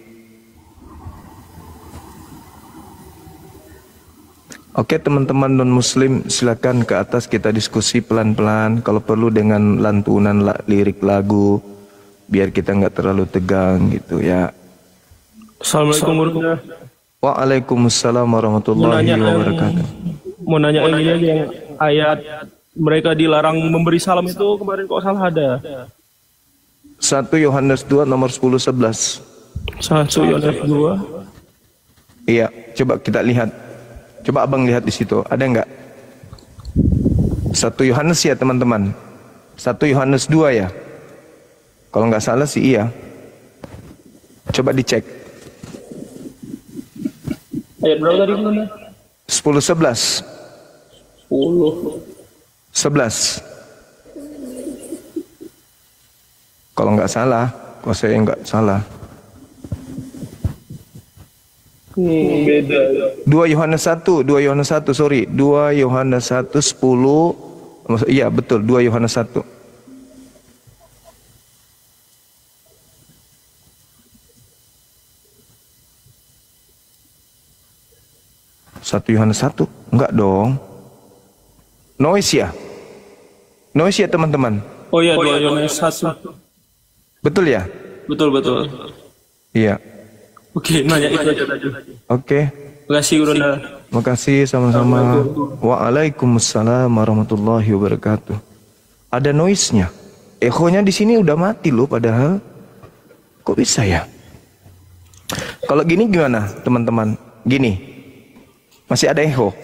Oke teman-teman non-muslim, silakan ke atas kita diskusi pelan-pelan. Kalau perlu dengan lantunan lirik lagu, biar kita nggak terlalu tegang gitu ya. Assalamualaikum warahmatullahi. Waalaikumsalam warahmatullahi wabarakatuh. Mau nanya yang ini aja, yang ayat mereka dilarang memberi salam itu kemarin kok salah ada. 1 Yohanes 2 nomor 10-11. 1 Yohanes 2. Iya, coba kita lihat. Coba abang lihat di situ, ada nggak? 1 Yohanes ya teman-teman. 1 Yohanes 2 ya. Kalau nggak salah sih iya. Coba dicek. Ayat berapa tadi Bunda? 10-11. 11. Kalau nggak salah, kalau saya nggak salah. Beda. 2 Yohanes 1, sorry. 2 Yohanes 1, 10. Iya betul, 2 Yohanes 1. Satu Yohanes 1? Enggak dong. Noise ya teman-teman. Oh iya, 2 Yohanes 1. Betul ya? Betul. Iya. Oke, nanya itu aja tadi. Oke. Makasih Bunda. Makasih sama-sama. Waalaikumsalam warahmatullahi wabarakatuh. Ada noise-nya. Echo-nya di sini udah mati loh padahal. Kok bisa ya? Kalau gini gimana teman-teman? Gini. Masih ada echo?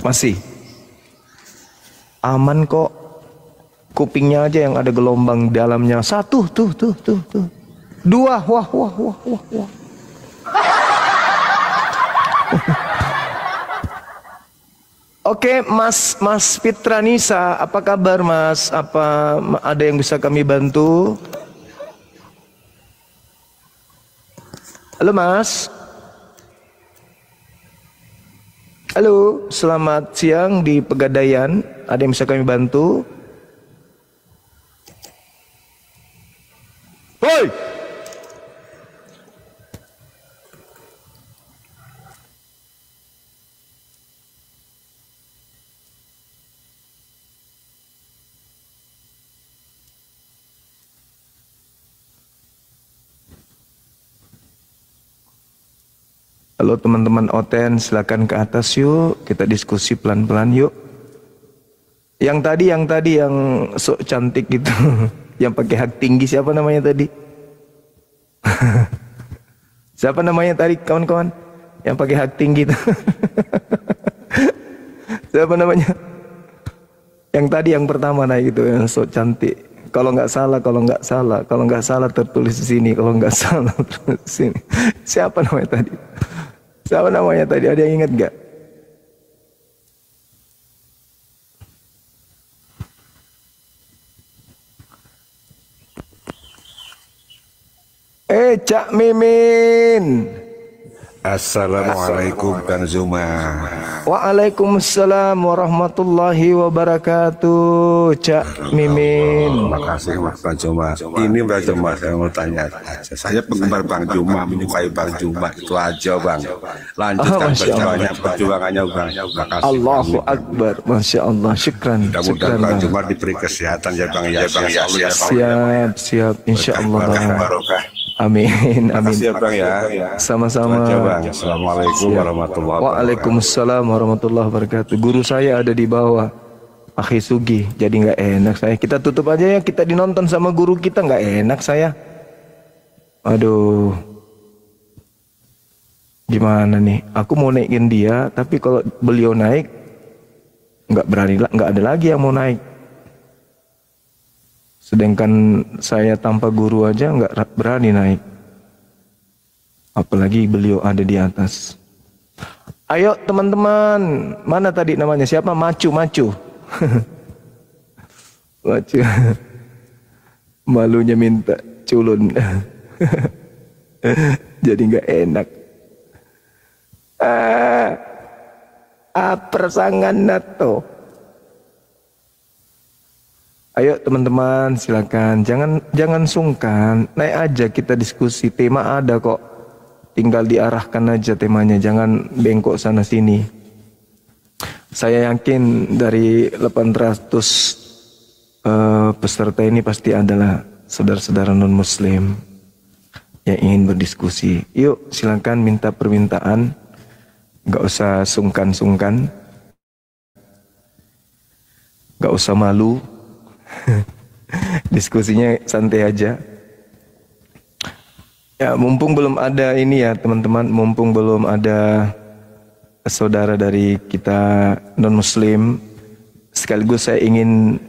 Masih. Aman kok. Kupingnya aja yang ada gelombang dalamnya. 1 tuh. 2, wah. Oke, Mas Fitranisa, apa kabar Mas? Apa ada yang bisa kami bantu? Halo Mas. Halo, selamat siang di Pegadaian. Ada yang bisa kami bantu? Hoi! Halo teman-teman Oten, silakan ke atas yuk, kita diskusi pelan-pelan yuk. Yang tadi yang sok cantik gitu, yang pakai hak tinggi siapa namanya tadi? Siapa namanya tadi kawan-kawan? Yang pakai hak tinggi itu. Siapa namanya? Yang tadi yang pertama naik itu yang sok cantik. Kalau nggak salah tertulis di sini. Kalau nggak salah tertulis di sini. Siapa namanya tadi? Siapa namanya tadi? Ada yang ingat nggak? Cak Mimin, Assalamualaikum Kang Zuma. Waalaikumsalam warahmatullahi wabarakatuh. Cak Mimin. Terima kasih Mas Bang Juma. Ini Bang Juma, saya mau tanya aja. Saya penggemar Bang Juma, menyukai Bang Juma, itu aja Bang. Lanjutkan perjuangannya Bang. Terima kasih. Allahu Akbar. Masya Allah. Syukran. Mudah-mudahan Bang Juma diberi kesehatan ya Bang ya. Siap. Insya Allah Bang. Barokah. Amin. Makasih ya Bang ya. Sama-sama. Assalamualaikum warahmatullahi wabarakatuh. Waalaikumsalam warahmatullahi wabarakatuh. Guru saya ada di bawah, Akhi Sugi. Jadi nggak enak saya. Kita tutup aja ya. Kita dinonton sama guru kita, nggak enak saya. Aduh. Gimana nih? Aku mau naikin dia, tapi kalau beliau naik, nggak berani, nggak ada lagi yang mau naik. Sedangkan saya tanpa guru aja nggak berani naik. Apalagi beliau ada di atas. Ayo teman-teman, mana tadi namanya siapa? Macu. Macu. Malunya minta culun. Jadi nggak enak. Persangan nato. Ayo teman-teman, silakan. Jangan sungkan. Naik aja kita diskusi. Tema ada kok. Tinggal diarahkan aja temanya. Jangan bengkok sana sini. Saya yakin dari 800 peserta ini pasti adalah saudara-saudara non-muslim yang ingin berdiskusi. Yuk silakan minta permintaan. Gak usah sungkan-sungkan. Gak usah malu. Diskusinya santai aja. Ya, mumpung belum ada ini ya teman-teman, mumpung belum ada saudara dari kita non-muslim, sekaligus saya ingin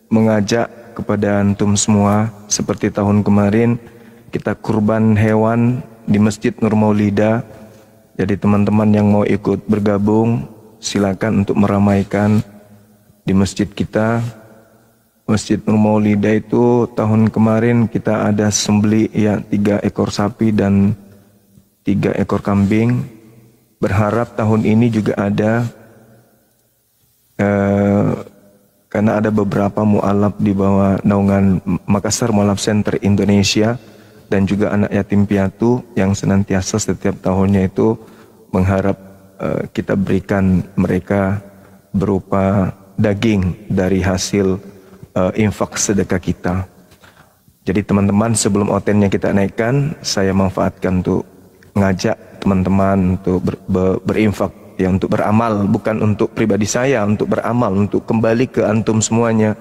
mengajak kepada antum semua, seperti tahun kemarin kita kurban hewan di Masjid Nur Maulida. Jadi teman-teman yang mau ikut bergabung, silakan untuk meramaikan di masjid kita. Masjid Nur Maulida itu tahun kemarin kita ada sembeli ya 3 ekor sapi dan 3 ekor kambing. Berharap tahun ini juga ada karena ada beberapa mu'alaf di bawah naungan Makassar Mu'alaf Center Indonesia dan juga anak yatim piatu yang senantiasa setiap tahunnya itu mengharap kita berikan mereka berupa daging dari hasil infak sedekah kita. Jadi teman-teman, sebelum otennya kita naikkan, saya manfaatkan untuk ngajak teman-teman untuk berinfak, ya, untuk beramal, bukan untuk pribadi saya, untuk beramal, untuk kembali ke antum semuanya.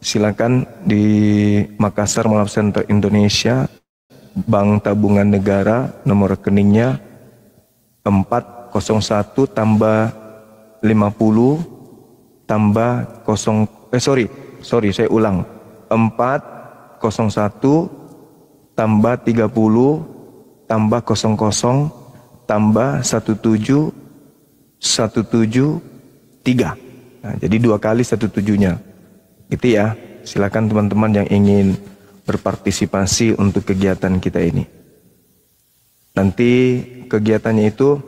Silakan di Makassar Mu'alaf Center Indonesia, Bank Tabungan Negara, nomor rekeningnya 401 tambah 50 tambah 0 sorry, saya ulang. 401 tambah 30 tambah 00 tambah 17173. Nah, jadi 2 kali 17-nya. Gitu ya. Silakan teman-teman yang ingin berpartisipasi untuk kegiatan kita ini. Nanti kegiatannya itu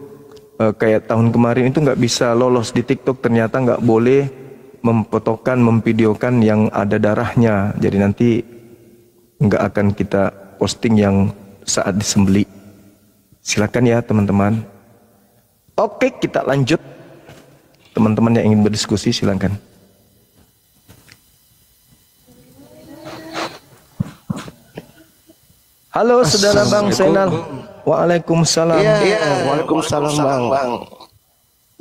kayak tahun kemarin itu nggak bisa lolos di TikTok, ternyata nggak boleh memfotokan, memvideokan yang ada darahnya. Jadi nanti nggak akan kita posting yang saat disembeli. Silakan ya teman-teman. Oke, kita lanjut. Teman-teman yang ingin berdiskusi silakan. Halo saudara Bang Senal. Waalaikumsalam. Iya, waalaikumsalam Bang.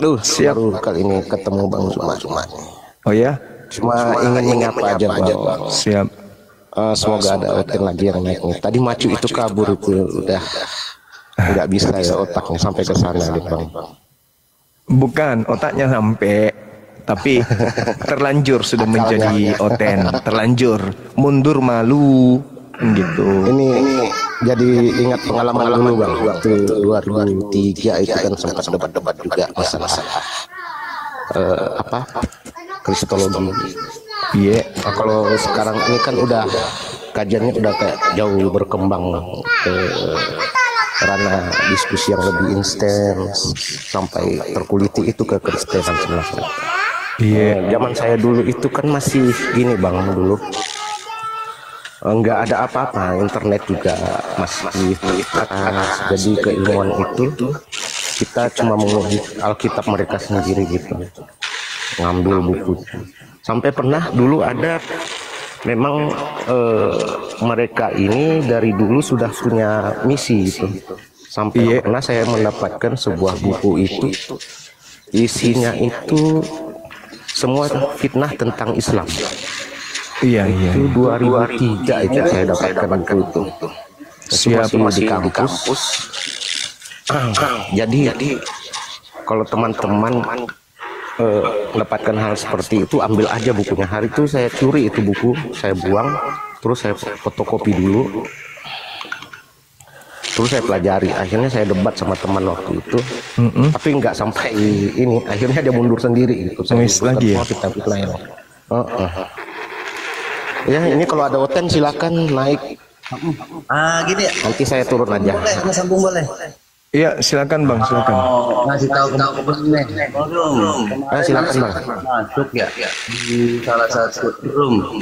Duh, siap kali ini ketemu Bang Zuma. Oh ya? Cuma ingin menyapa aja Bang. Siap. Semoga ada oten lagi yang naik nih. Tadi Macu itu kabur itu udah nggak bisa ya otaknya sampai ke sana deh Bang. Bukan otaknya sampai, tapi terlanjur sudah menjadi oten, terlanjur mundur malu gitu. Ini jadi ingat pengalaman dulu Bang. Waktu 2003 itu kan sempat debat-debat juga masalah kristologi. Iya. Nah, kalau sekarang ini kan udah kajiannya udah kayak jauh berkembang ke karena diskusi yang lebih intens sampai terkuliti itu ke Kristenan sebenarnya. Zaman saya dulu itu kan masih gini bang, dulu nggak ada apa-apa, internet juga masih terbatas, jadi keilmuan itu kita cuma menguji Alkitab mereka sendiri gitu, ngambil buku. Sampai pernah dulu ada memang mereka ini dari dulu sudah punya misi gitu. Sampai pernah saya mendapatkan sebuah buku itu, isinya itu semua fitnah tentang Islam. Itu 2003 itu saya dapatkan buku itu. Masih di kampus. Jadi kalau teman-teman mendapatkan hal seperti itu, ambil aja bukunya. Hari itu saya curi itu buku, saya buang, terus saya fotokopi dulu, terus saya pelajari. Akhirnya saya debat sama teman waktu itu, tapi nggak sampai ini. Akhirnya dia mundur sendiri gitu. Saya lagi ya. Ya ini kalau ada oten silakan naik. Gini ya. Nanti saya turun aja. Boleh, sambung boleh. Iya, silakan bang, silakan. Ngasih tahu ke nih. Silakan bang. Masuk ya di salah satu room.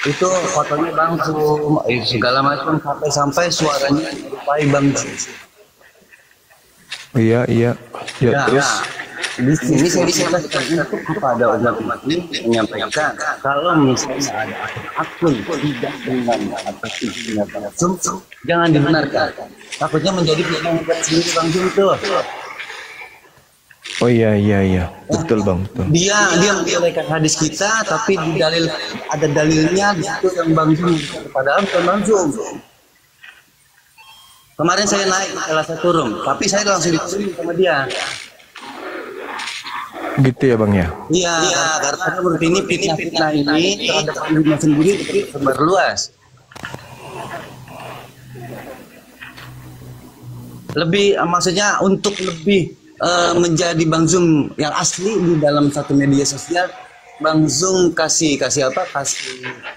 Itu fotonya Bang Zum, segala macam sampai suaranya menyerupai Bang Zum. Iya. Terus di sini saya disampaikan untuk kepada umat muslim menyampaikan kalau misalnya ada akun tidak dengan atas isinya Bang Zum, jangan dibenarkan. Takutnya menjadi pilihan sendiri Bang Zum itu. Oh iya, betul bang. Betul. Dia menyampaikan hadis kita, tapi di ada dalilnya di situ yang Bang Zum. Padahal bukan Bang Zum. Kemarin saya naik salah satu room, tapi saya langsung diturunin sama dia. Gitu ya bang ya? Iya, karena menurut ini fitnah ini terhadap dirinya sendiri tersebar luas. Lebih maksudnya untuk lebih menjadi Bang Zum yang asli di dalam satu media sosial, Bang Zum kasih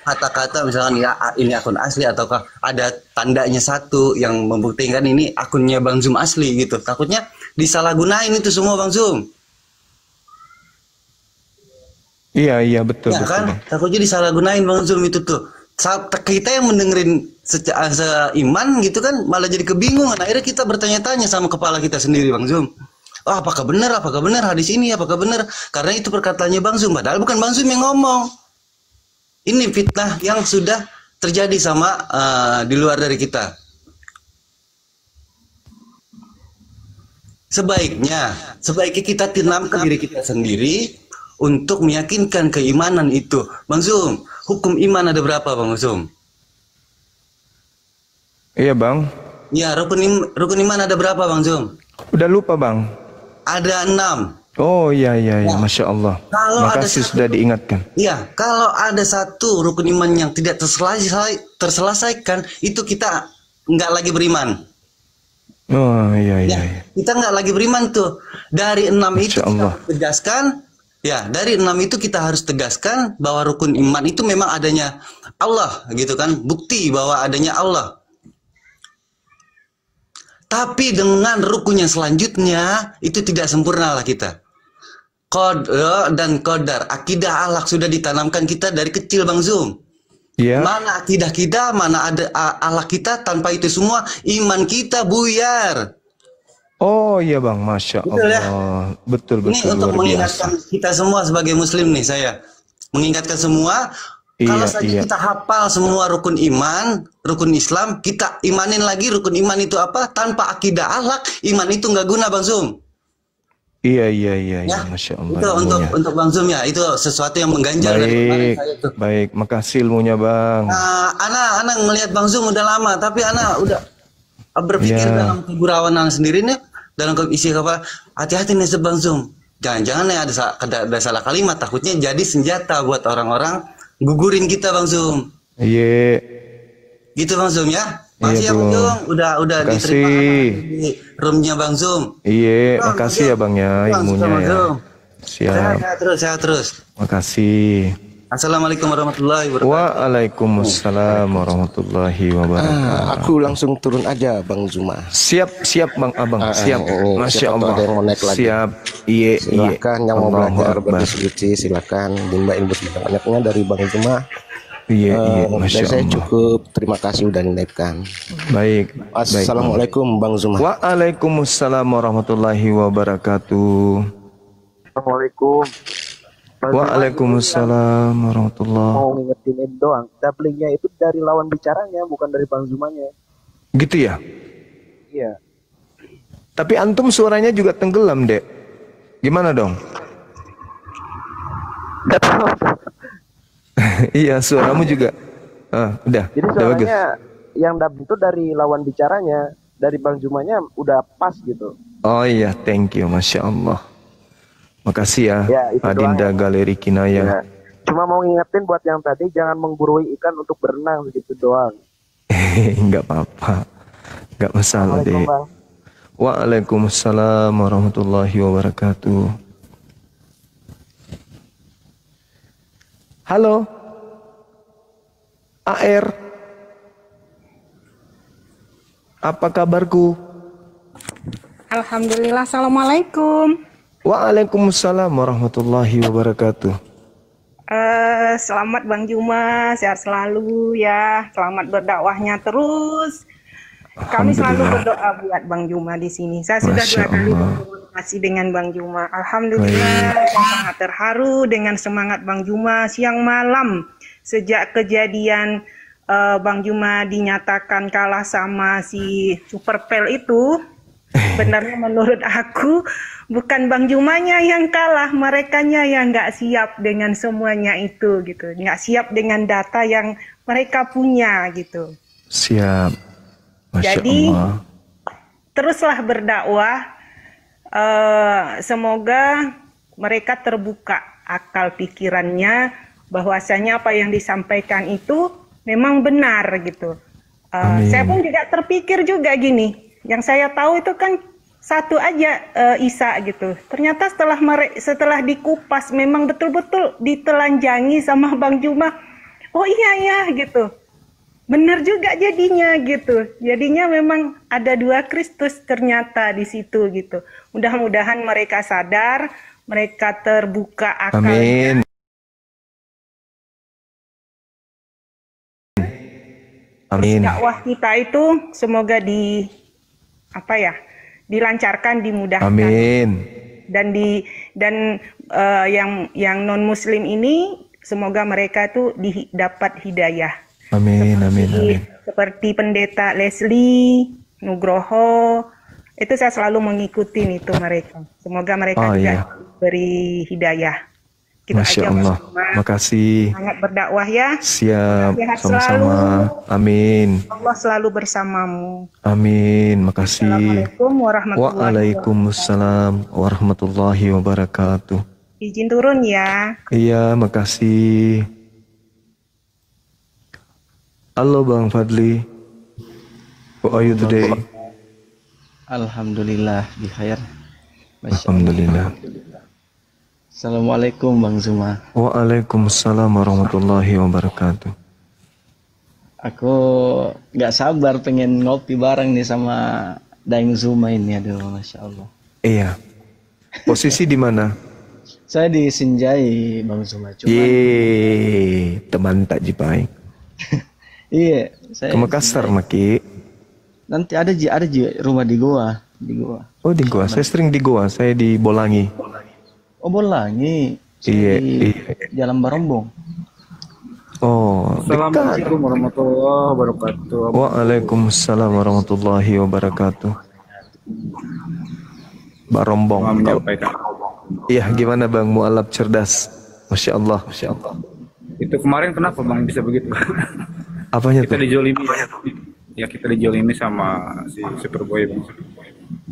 kata-kata misalkan ya ini akun asli, ataukah ada tandanya satu yang membuktikan ini akunnya Bang Zum asli gitu. Takutnya disalahgunain itu semua Bang Zum. Iya betul. Ya betul, kan? bang. Takutnya disalahgunain Bang Zum itu tuh. Kita yang mendengerin seiman gitu kan malah jadi kebingungan. Akhirnya kita bertanya-tanya sama kepala kita sendiri Bang Zum. Apakah benar hadis ini, apakah benar? Karena itu perkataannya Bang Zum, padahal bukan Bang Zum yang ngomong. Ini fitnah yang sudah terjadi sama di luar dari kita. Sebaiknya kita tanamkan diri kita sendiri untuk meyakinkan keimanan itu. Bang Zum, hukum iman ada berapa Bang Zum? Iya bang. Ya, rukun iman ada berapa Bang Zum? Udah lupa bang. Ada 6. Oh iya, Masya Allah. Makasih sudah diingatkan. Iya, kalau ada satu rukun iman yang tidak terselesaikan, itu kita nggak lagi beriman. Oh iya. Kita nggak lagi beriman tuh. Dari 6 itu kita tegaskan, ya dari 6 itu kita harus tegaskan bahwa rukun iman itu memang adanya Allah, gitu kan? Bukti bahwa adanya Allah. Tapi dengan rukun yang selanjutnya itu tidak sempurna lah kita. Qada dan qadar, akidah akhlak sudah ditanamkan kita dari kecil Bang Zum. Iya. Mana akidah kita, mana ada akhlak kita, tanpa itu semua iman kita buyar. Oh iya bang, Masya Betul, Allah. ya? Betul. Ini untuk mengingatkan kita semua sebagai muslim nih, saya mengingatkan semua. Kalau saja kita hafal semua rukun iman, rukun Islam, kita imanin lagi rukun iman itu apa, tanpa akidah akhlak, iman itu nggak guna Bang Zum. Iya, Ya? Masya Allah. Itu untuk Bang Zum ya, itu sesuatu yang mengganjal dari kemarin saya tuh. Baik, makasih ilmunya bang. Ana ngelihat Bang Zum udah lama, tapi Ana udah berpikir dalam kegurawanan sendiri nih, dalam isi kepala, hati-hati nih Bang Zum. Jangan-jangan ya ada salah kalimat, takutnya jadi senjata buat orang-orang gugurin kita Bang Zum. Iya. Gitu Bang Zum ya. Makasih ya Bang Zum, udah diterima di roomnya Bang Zum. Iya, makasih ya Bang ya ilmunya ya. Siap. Sehat terus. Makasih. Assalamualaikum warahmatullahi wabarakatuh. Waalaikumsalam warahmatullahi wabarakatuh. Aku langsung turun aja Bang Zuma. Siap Bang Abang, siap. Masya siapa tahu Allah. ada yang mau naik lagi. Siap. Iya. Silakan yang mau Allahu belajar Akbar. berdiskusi, silakan nimba ilmu sebanyak-banyaknya dari Bang Zuma. Iya, Dan Masya saya Allah. cukup terima kasih udah naikkan. Baik. Assalamualaikum Bang Zuma. Waalaikumsalam warahmatullahi wabarakatuh. Assalamualaikum. Waalaikumsalam warahmatullahi. Mau ngingetin doang. Dablingnya itu dari lawan bicaranya, bukan dari Bang Zumanya. Gitu ya? Iya. Tapi antum suaranya juga tenggelam, Dek. Gimana dong? Gak tahu. Iya, suaramu juga. Udah. Jadi Udah bagus. suaranya yang dabling itu dari lawan bicaranya, dari Bang Zumanya udah pas gitu. Oh iya, thank you, Masya Allah. Makasih ya, Ya, itu Adinda doang. Galeri Kinaya. Ya. Cuma mau ngingetin buat yang tadi jangan menggurui ikan untuk berenang begitu doang. Enggak apa-apa. Enggak masalah, Assalamualaikum, Dek. Bang. Waalaikumsalam warahmatullahi wabarakatuh. Halo. AR. Apa kabarku? Alhamdulillah, assalamualaikum. Waalaikumsalam warahmatullahi wabarakatuh. Selamat Bang Juma, sehat selalu ya. Selamat berdakwahnya terus. Kami selalu berdoa buat Bang Juma di sini. Saya sudah Masya 2 kali Allah. berkomunikasi dengan Bang Juma. Alhamdulillah, saya sangat terharu dengan semangat Bang Juma siang malam sejak kejadian Bang Juma dinyatakan kalah sama si Super Pel itu. Sebenarnya menurut aku bukan Bang Jumanya yang kalah, merekanya yang nggak siap dengan semuanya itu gitu, nggak siap dengan data yang mereka punya gitu. Siap. Masya Jadi Allah. teruslah berdakwah, semoga mereka terbuka akal pikirannya bahwasanya apa yang disampaikan itu memang benar gitu. Saya pun juga terpikir juga gini. Yang saya tahu itu kan satu aja Isa gitu. Ternyata setelah dikupas memang betul-betul ditelanjangi sama Bang Juma. Oh iya ya gitu. Benar juga jadinya gitu. Jadinya memang ada 2 Kristus ternyata di situ gitu. Mudah-mudahan mereka sadar, mereka terbuka akalnya. Amin. Amin. Dakwah kita itu semoga dilancarkan, dimudahkan. Amin. Dan yang non Muslim ini semoga mereka tuh dapat hidayah. Amin. Seperti pendeta Leslie Nugroho, itu saya selalu mengikuti itu mereka. Semoga mereka juga beri hidayah. Gitu Masya aja, Allah. Mas Umar. Makasih. Semangat berdakwah ya. Siap. Sehat Sama-sama. selalu. Amin. Allah selalu bersamamu. Amin. Makasih. Assalamualaikum warahmatullahi wabarakatuh. Waalaikumsalam warahmatullahi wabarakatuh. Izin turun ya. Iya, makasih. Halo Bang Fadli. How are you today? Alhamdulillah, bikhair. Alhamdulillah. Assalamualaikum Bang Zuma. Waalaikumsalam warahmatullahi wabarakatuh. Aku nggak sabar pengen ngopi bareng nih sama Daeng Zuma ini, aduh Masya Allah. Iya. Posisi di mana? Saya di Sinjai Bang Zuma. Yeay, teman tak jipai. Iya, saya Ke Makassar Maki. nanti ada rumah di Goa, Oh di Goa, saya sering di Goa, saya di Bolangi. Oh Bolangi. Iya, Jalan Barombong. Oh, Assalamualaikum warahmatullahi wabarakatuh. Waalaikumsalam warahmatullahi wabarakatuh. Barombong. Iya, gimana Bang Mualaf cerdas? Masya Allah, Masya Allah. Itu kemarin kenapa Bang bisa begitu? Apanya kita tuh? dijolimi. Ya kita dijolimi sama si Superboy Bang.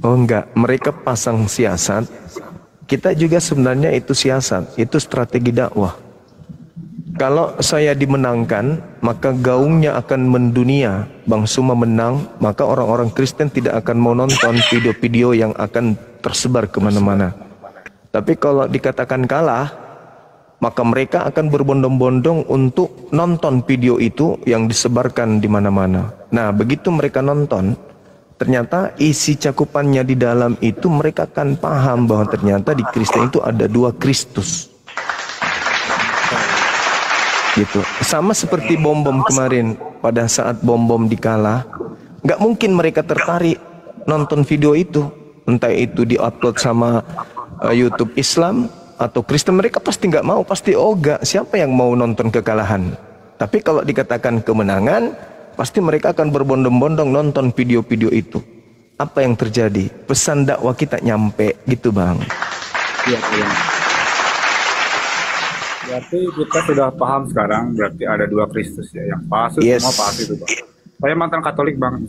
Oh enggak, mereka pasang siasat. Kita juga sebenarnya itu siasat, itu strategi dakwah. Kalau saya dimenangkan, maka gaungnya akan mendunia. Bang Suma menang, maka orang-orang Kristen tidak akan mau nonton video-video yang akan tersebar kemana-mana. Tapi kalau dikatakan kalah, maka mereka akan berbondong-bondong untuk nonton video itu yang disebarkan di mana-mana. Nah, begitu mereka nonton, ternyata isi cakupannya di dalam itu mereka akan paham bahwa ternyata di Kristen itu ada 2 Kristus. Gitu. Sama seperti bom-bom kemarin, pada saat bom-bom dikalah, nggak mungkin mereka tertarik nonton video itu, entah itu diupload sama YouTube Islam atau Kristen. Mereka pasti nggak mau, pasti ogah. Siapa yang mau nonton kekalahan? Tapi kalau dikatakan kemenangan, pasti mereka akan berbondong-bondong nonton video-video itu. Apa yang terjadi? Pesan dakwah kita nyampe, gitu Bang. Iya, iya. Berarti kita sudah paham sekarang, berarti ada 2 Kristus ya, yang palsu, Yes. semua palsu itu Bang. Saya mantan Katolik Bang.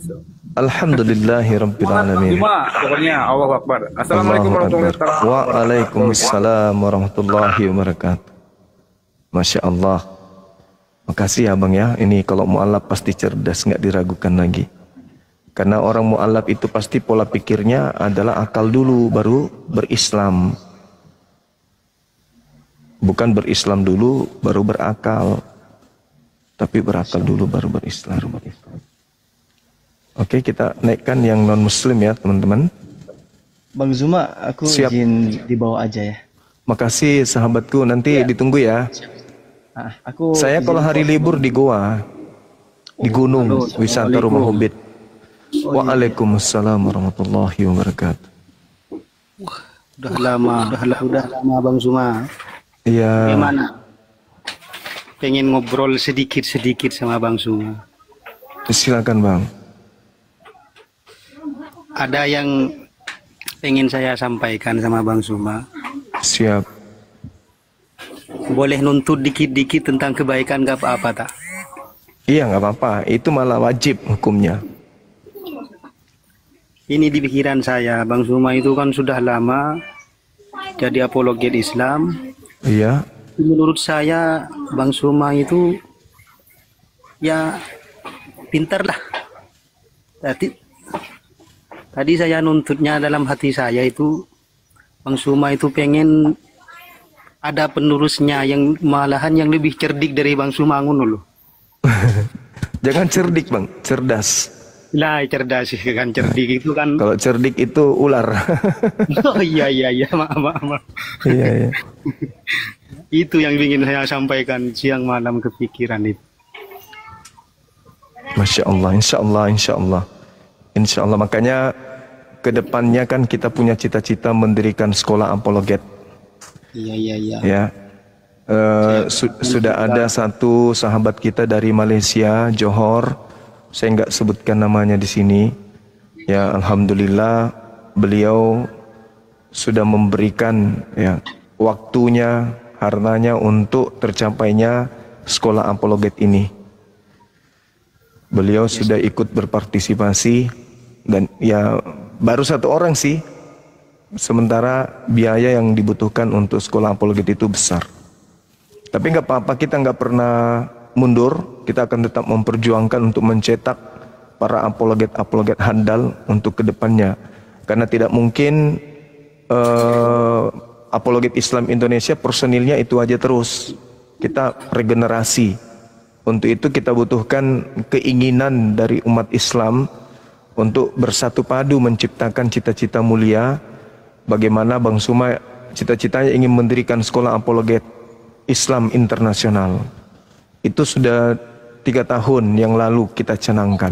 Alhamdulillahirrabbilalamin. Cuma pokoknya Allahu Akbar. Assalamualaikum warahmatullahi wabarakatuh. Waalaikumsalam warahmatullahi wabarakatuh. Masya Allah. Makasih ya Bang ya. Ini kalau mu'alaf pasti cerdas, nggak diragukan lagi. Karena orang mu'alaf itu pasti pola pikirnya adalah akal dulu baru berislam. Bukan berislam dulu baru berakal. Tapi berakal dulu baru berislam. Oke, kita naikkan yang non muslim ya teman-teman. Bang Zuma, aku Siap. izin dibawa aja ya. Makasih sahabatku, nanti ditunggu ya. Saya kalau hari libur di Goa, di gunung, wisata Rumah Hobbit. Waalaikumsalam warahmatullahi wabarakatuh. Udah lama Bang Zuma. Iya. Gimana? Pengen ngobrol sedikit sama Bang Zuma. Silakan Bang. Ada yang pengen saya sampaikan sama Bang Zuma. Siap. Boleh nuntut dikit-dikit tentang kebaikan gak apa-apa tak? Iya nggak apa-apa, itu malah wajib hukumnya. Ini di pikiran saya, Bang Zuma itu kan sudah lama jadi apologet Islam. Iya. Menurut saya Bang Zuma itu ya pintar lah. Tadi saya nuntutnya dalam hati saya itu Bang Zuma itu pengen ada penerusnya yang malahan yang lebih cerdik dari Bang Zuma ngono loh. Jangan cerdik Bang, cerdas. Lah cerdas sih kan, cerdik itu kan. Kalau cerdik itu ular. Oh iya maaf. Iya. Itu yang ingin saya sampaikan siang malam kepikiran itu. Masya Allah, insya Allah. Insya Allah, makanya kedepannya kan kita punya cita-cita mendirikan sekolah apologet. Iya. Ya, sudah ada satu sahabat kita dari Malaysia, Johor. Saya nggak sebutkan namanya di sini. Ya, alhamdulillah beliau sudah memberikan ya waktunya, hartanya untuk tercapainya sekolah apologet ini. Beliau sudah ikut berpartisipasi dan ya baru 1 orang sih. Sementara biaya yang dibutuhkan untuk sekolah apologet itu besar. Tapi nggak apa-apa, kita nggak pernah mundur. Kita akan tetap memperjuangkan untuk mencetak para apologet handal untuk kedepannya. Karena tidak mungkin apologet Islam Indonesia personilnya itu aja terus. Kita regenerasi. Untuk itu kita butuhkan keinginan dari umat Islam untuk bersatu padu menciptakan cita-cita mulia. Bagaimana Bang Zuma cita-citanya ingin mendirikan sekolah apologet Islam internasional. Itu sudah 3 tahun yang lalu kita canangkan.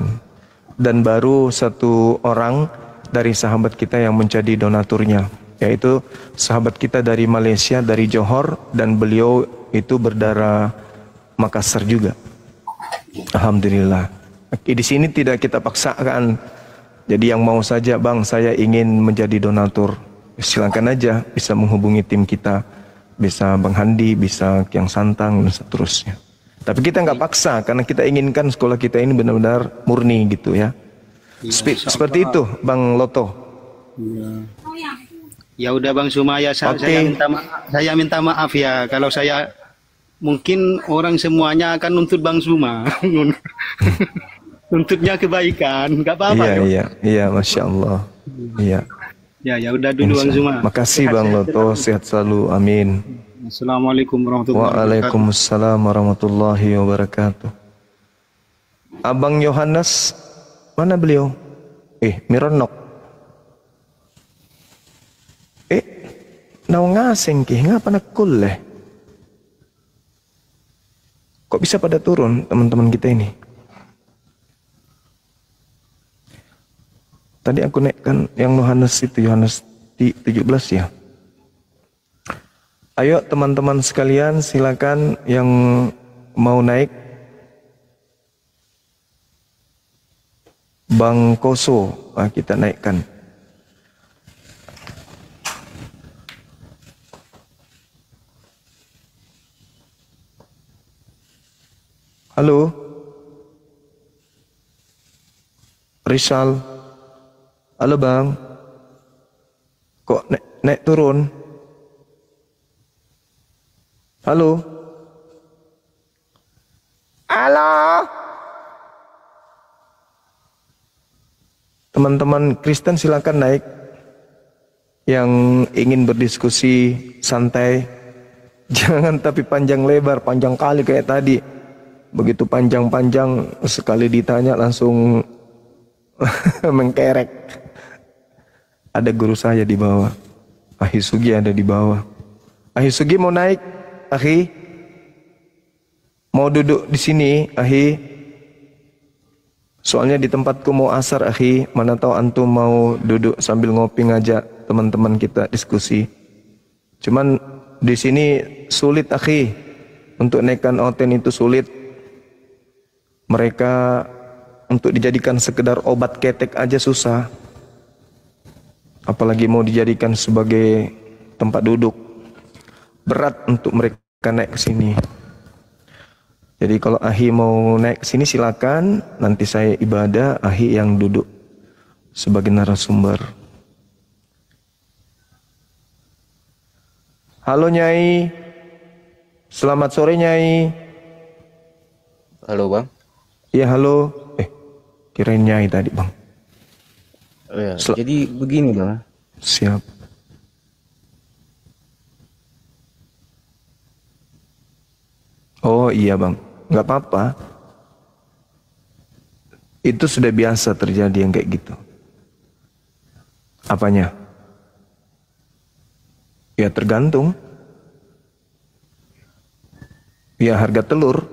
Dan baru 1 orang dari sahabat kita yang menjadi donaturnya, yaitu sahabat kita dari Malaysia, dari Johor, dan beliau itu berdarah Makassar juga. Alhamdulillah. Di sini tidak kita paksakan. Jadi yang mau saja, Bang, saya ingin menjadi donatur, silakan aja, bisa menghubungi tim kita, bisa Bang Handi, bisa Kiang Santang dan seterusnya. Tapi kita nggak paksa karena kita inginkan sekolah kita ini benar-benar murni gitu ya. Seperti itu, Bang Loto. Ya udah Bang Zuma ya, saya minta maaf ya kalau saya mungkin orang semuanya akan nuntut Bang Zuma. Nuntutnya kebaikan, nggak apa-apa. Iya, Masya Allah. Iya. Ya udah dulu Bang Zuma. Makasih Bang Loto, sehat selalu, amin. Assalamualaikum warahmatullahi wabarakatuh. Waalaikumsalam warahmatullahi wabarakatuh. Abang Yohanes, mana beliau? Mironok. Nau ngaseng ki, ngapa nak kuleh? Kok bisa pada turun teman-teman kita ini? Tadi aku naikkan yang Yohanes itu, Yohanes 17 ya. Ayo teman-teman sekalian, silakan yang mau naik. Bang Koso, kita naikkan. Halo, Rizal. Halo bang, kok naik turun? Halo, halo. Teman-teman Kristen silakan naik. Yang ingin berdiskusi santai, jangan tapi panjang lebar, panjang kali kayak tadi. Begitu panjang-panjang sekali ditanya langsung mengkerek. Ada guru saya di bawah, Ahi Sugi ada di bawah. Ahi Sugi mau naik, Ahi? Mau duduk di sini, Ahi? Soalnya di tempatku mau asar, Ahi. Mana tahu antum mau duduk sambil ngopi ngajak teman-teman kita diskusi. Cuman di sini sulit, Ahi. Untuk naikkan oten itu sulit. Mereka untuk dijadikan sekedar obat ketek aja susah. Apalagi mau dijadikan sebagai tempat duduk. Berat untuk mereka naik ke sini. Jadi kalau Ahi mau naik ke sini silakan, nanti saya ibadah, Ahi yang duduk sebagai narasumber. Halo Nyai. Selamat sore Nyai. Halo Bang. Iya halo. Kirain Nyai tadi Bang. Ya, jadi begini Bang. Siap. Oh iya Bang, nggak apa-apa. Itu sudah biasa terjadi yang kayak gitu. Apanya? Ya tergantung. Ya harga telur.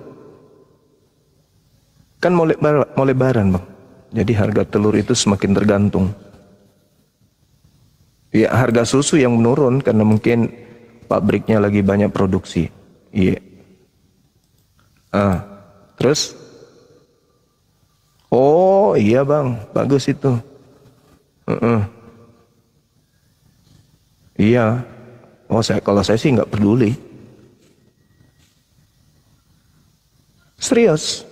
Kan mau lebaran Bang. Jadi harga telur itu semakin tergantung. Ya harga susu yang menurun karena mungkin pabriknya lagi banyak produksi. Iya. Terus? Oh iya Bang, bagus itu. Iya. Oh kalau saya sih nggak peduli. Serius?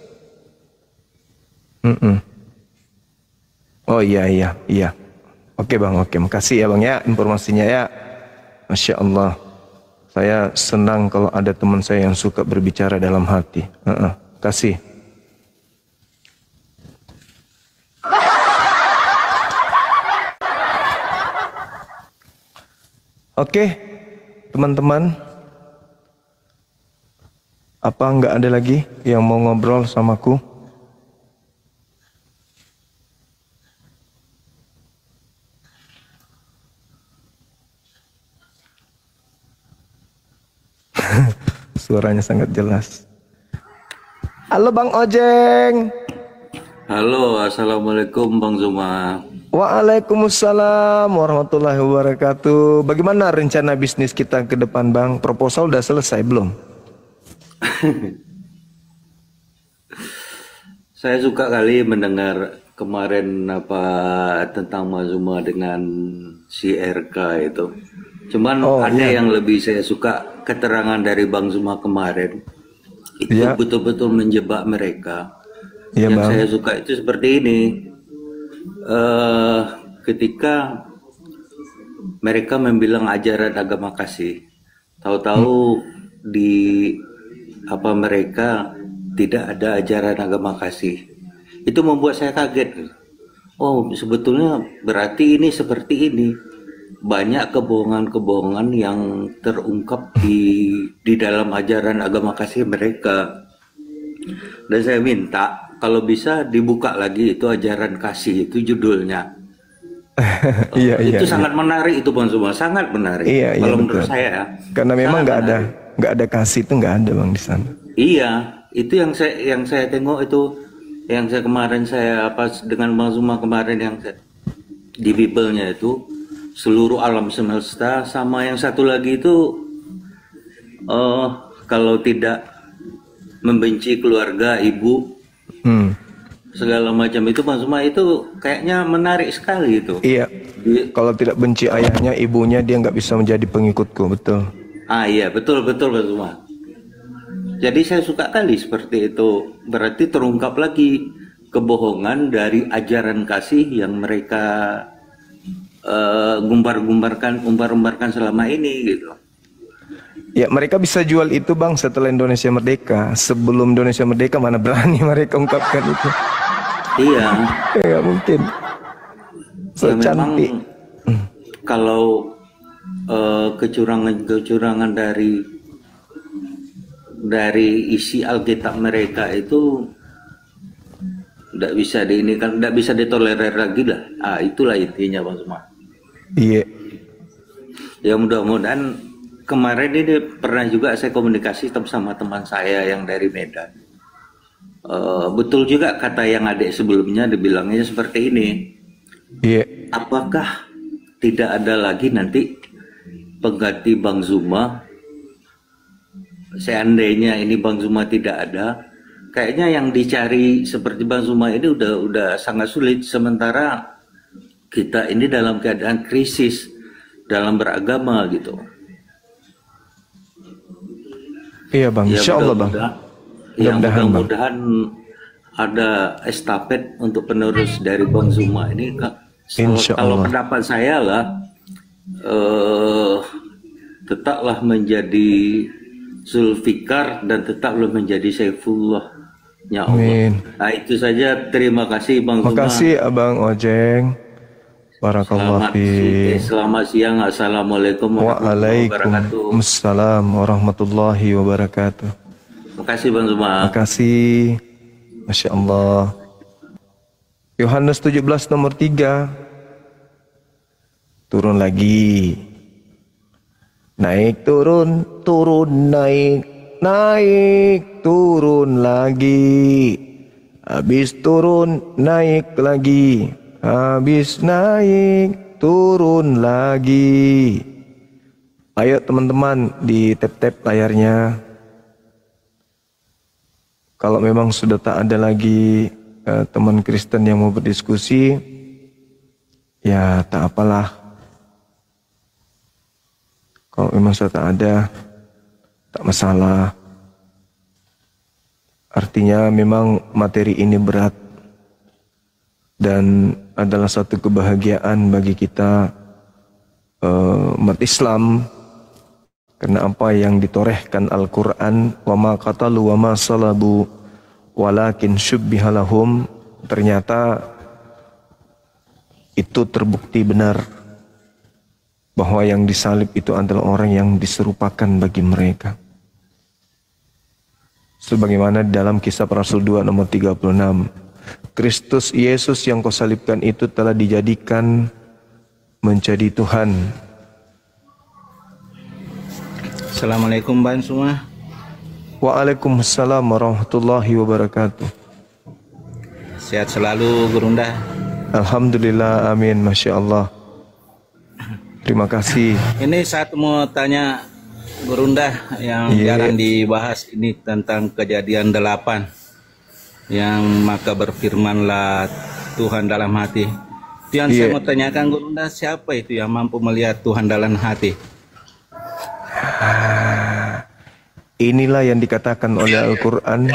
Oh iya. Oke Bang, oke. Makasih ya Bang ya informasinya ya. Masya Allah. Saya senang kalau ada teman saya yang suka berbicara dalam hati. Kasih. Oke, teman-teman. Apa nggak ada lagi yang mau ngobrol samaku? Suaranya sangat jelas. Halo Bang Ojeng. Halo, assalamualaikum Bang Zuma. Waalaikumsalam warahmatullahi wabarakatuh. Bagaimana rencana bisnis kita ke depan Bang? Proposal udah selesai belum? Saya suka kali mendengar kemarin apa tentang Mas Zuma dengan si RK itu. Cuman ada yang lebih saya suka keterangan dari Bang Zuma kemarin. Itu betul-betul menjebak mereka. Yang Bang. saya suka itu seperti ini. Ketika mereka membilang ajaran agama kasih, tahu-tahu di apa mereka tidak ada ajaran agama kasih. Itu membuat saya kaget. Oh, sebetulnya berarti ini seperti ini. banyak kebohongan-kebohongan yang terungkap di dalam ajaran agama kasih mereka. Dan saya minta kalau bisa dibuka lagi itu ajaran kasih, itu judulnya. Itu sangat menarik itu Bang Zuma, sangat menarik. Kalau menurut saya. Karena memang nggak ada kasih itu nggak ada Bang di sana. Iya, itu yang saya tengok itu, yang saya dengan Bang Zuma kemarin yang di Bible-nya itu seluruh alam semesta, sama yang satu lagi itu kalau tidak membenci keluarga, ibu, segala macam itu Bang Zuma, itu kayaknya menarik sekali itu. Iya. Kalau tidak benci ayahnya, ibunya, dia nggak bisa menjadi pengikutku, betul. Iya, betul Bang Zuma. Jadi saya suka kali seperti itu. Berarti terungkap lagi kebohongan dari ajaran kasih yang mereka umbar-umbarkan selama ini gitu. Ya, mereka bisa jual itu Bang setelah Indonesia merdeka. Sebelum Indonesia merdeka mana berani mereka ungkapkan itu. Iya. Ya mungkin. So ya, cantik. Kalau kecurangan dari isi Alkitab mereka itu tidak bisa tidak bisa ditolerir lagi lah. Itulah intinya Bang Zuma. Iya. Ya mudah-mudahan kemarin ini pernah juga saya komunikasi sama teman saya yang dari Medan. Betul juga kata yang adik sebelumnya dibilangnya seperti ini. Iya. Apakah tidak ada lagi nanti pengganti Bang Zuma? Seandainya ini Bang Zuma tidak ada, kayaknya yang dicari seperti Bang Zuma ini udah sangat sulit. Sementara kita ini dalam keadaan krisis dalam beragama gitu. Iya Bang, ya, insya Allah Bang. Mudah-mudahan ada estafet untuk penerus dari Bang Zuma ini. Kalau pendapat saya lah, tetaplah menjadi Zulfikar dan tetaplah menjadi Saifullah-nya Allah. Amin. Nah itu saja, terima kasih Bang Zuma. Terima kasih Abang Ojeng. Barakallahu fiik. Selamat siang. Assalamualaikum warahmatullahi wabarakatuh. Waalaikumsalam warahmatullahi wabarakatuh. Terima kasih Bang Zuma. Terima kasih. Masya Allah. Yohanes 17 nomor 3. Turun lagi. Naik turun, turun naik, naik turun lagi. Habis turun naik lagi. Habis naik turun lagi. Ayo teman-teman di tap-tap layarnya. Kalau memang sudah tak ada lagi teman Kristen yang mau berdiskusi, ya tak apalah. Kalau memang sudah tak ada, tak masalah. Artinya memang materi ini berat dan adalah satu kebahagiaan bagi kita umat Islam, karena apa yang ditorehkan Al-Quran, wa ma qatalu wa ma salabu walakin syubbiha lahum, ternyata itu terbukti benar bahwa yang disalib itu adalah orang yang diserupakan bagi mereka. Sebagaimana dalam Kisah Rasul 2 nomor 36, Kristus Yesus yang kau salibkan itu telah dijadikan menjadi Tuhan. Assalamualaikum Bang semua. Waalaikumsalam warahmatullahi wabarakatuh. Sehat selalu Gurunda. Alhamdulillah, amin, Masya Allah. Terima kasih. Ini satu mau tanya Gurunda yang jarang dibahas ini tentang Kejadian 8 yang maka berfirmanlah Tuhan dalam hati. Yang saya mau tanyakan Gurunda, siapa itu yang mampu melihat Tuhan dalam hati? Inilah yang dikatakan oleh Al-Quran.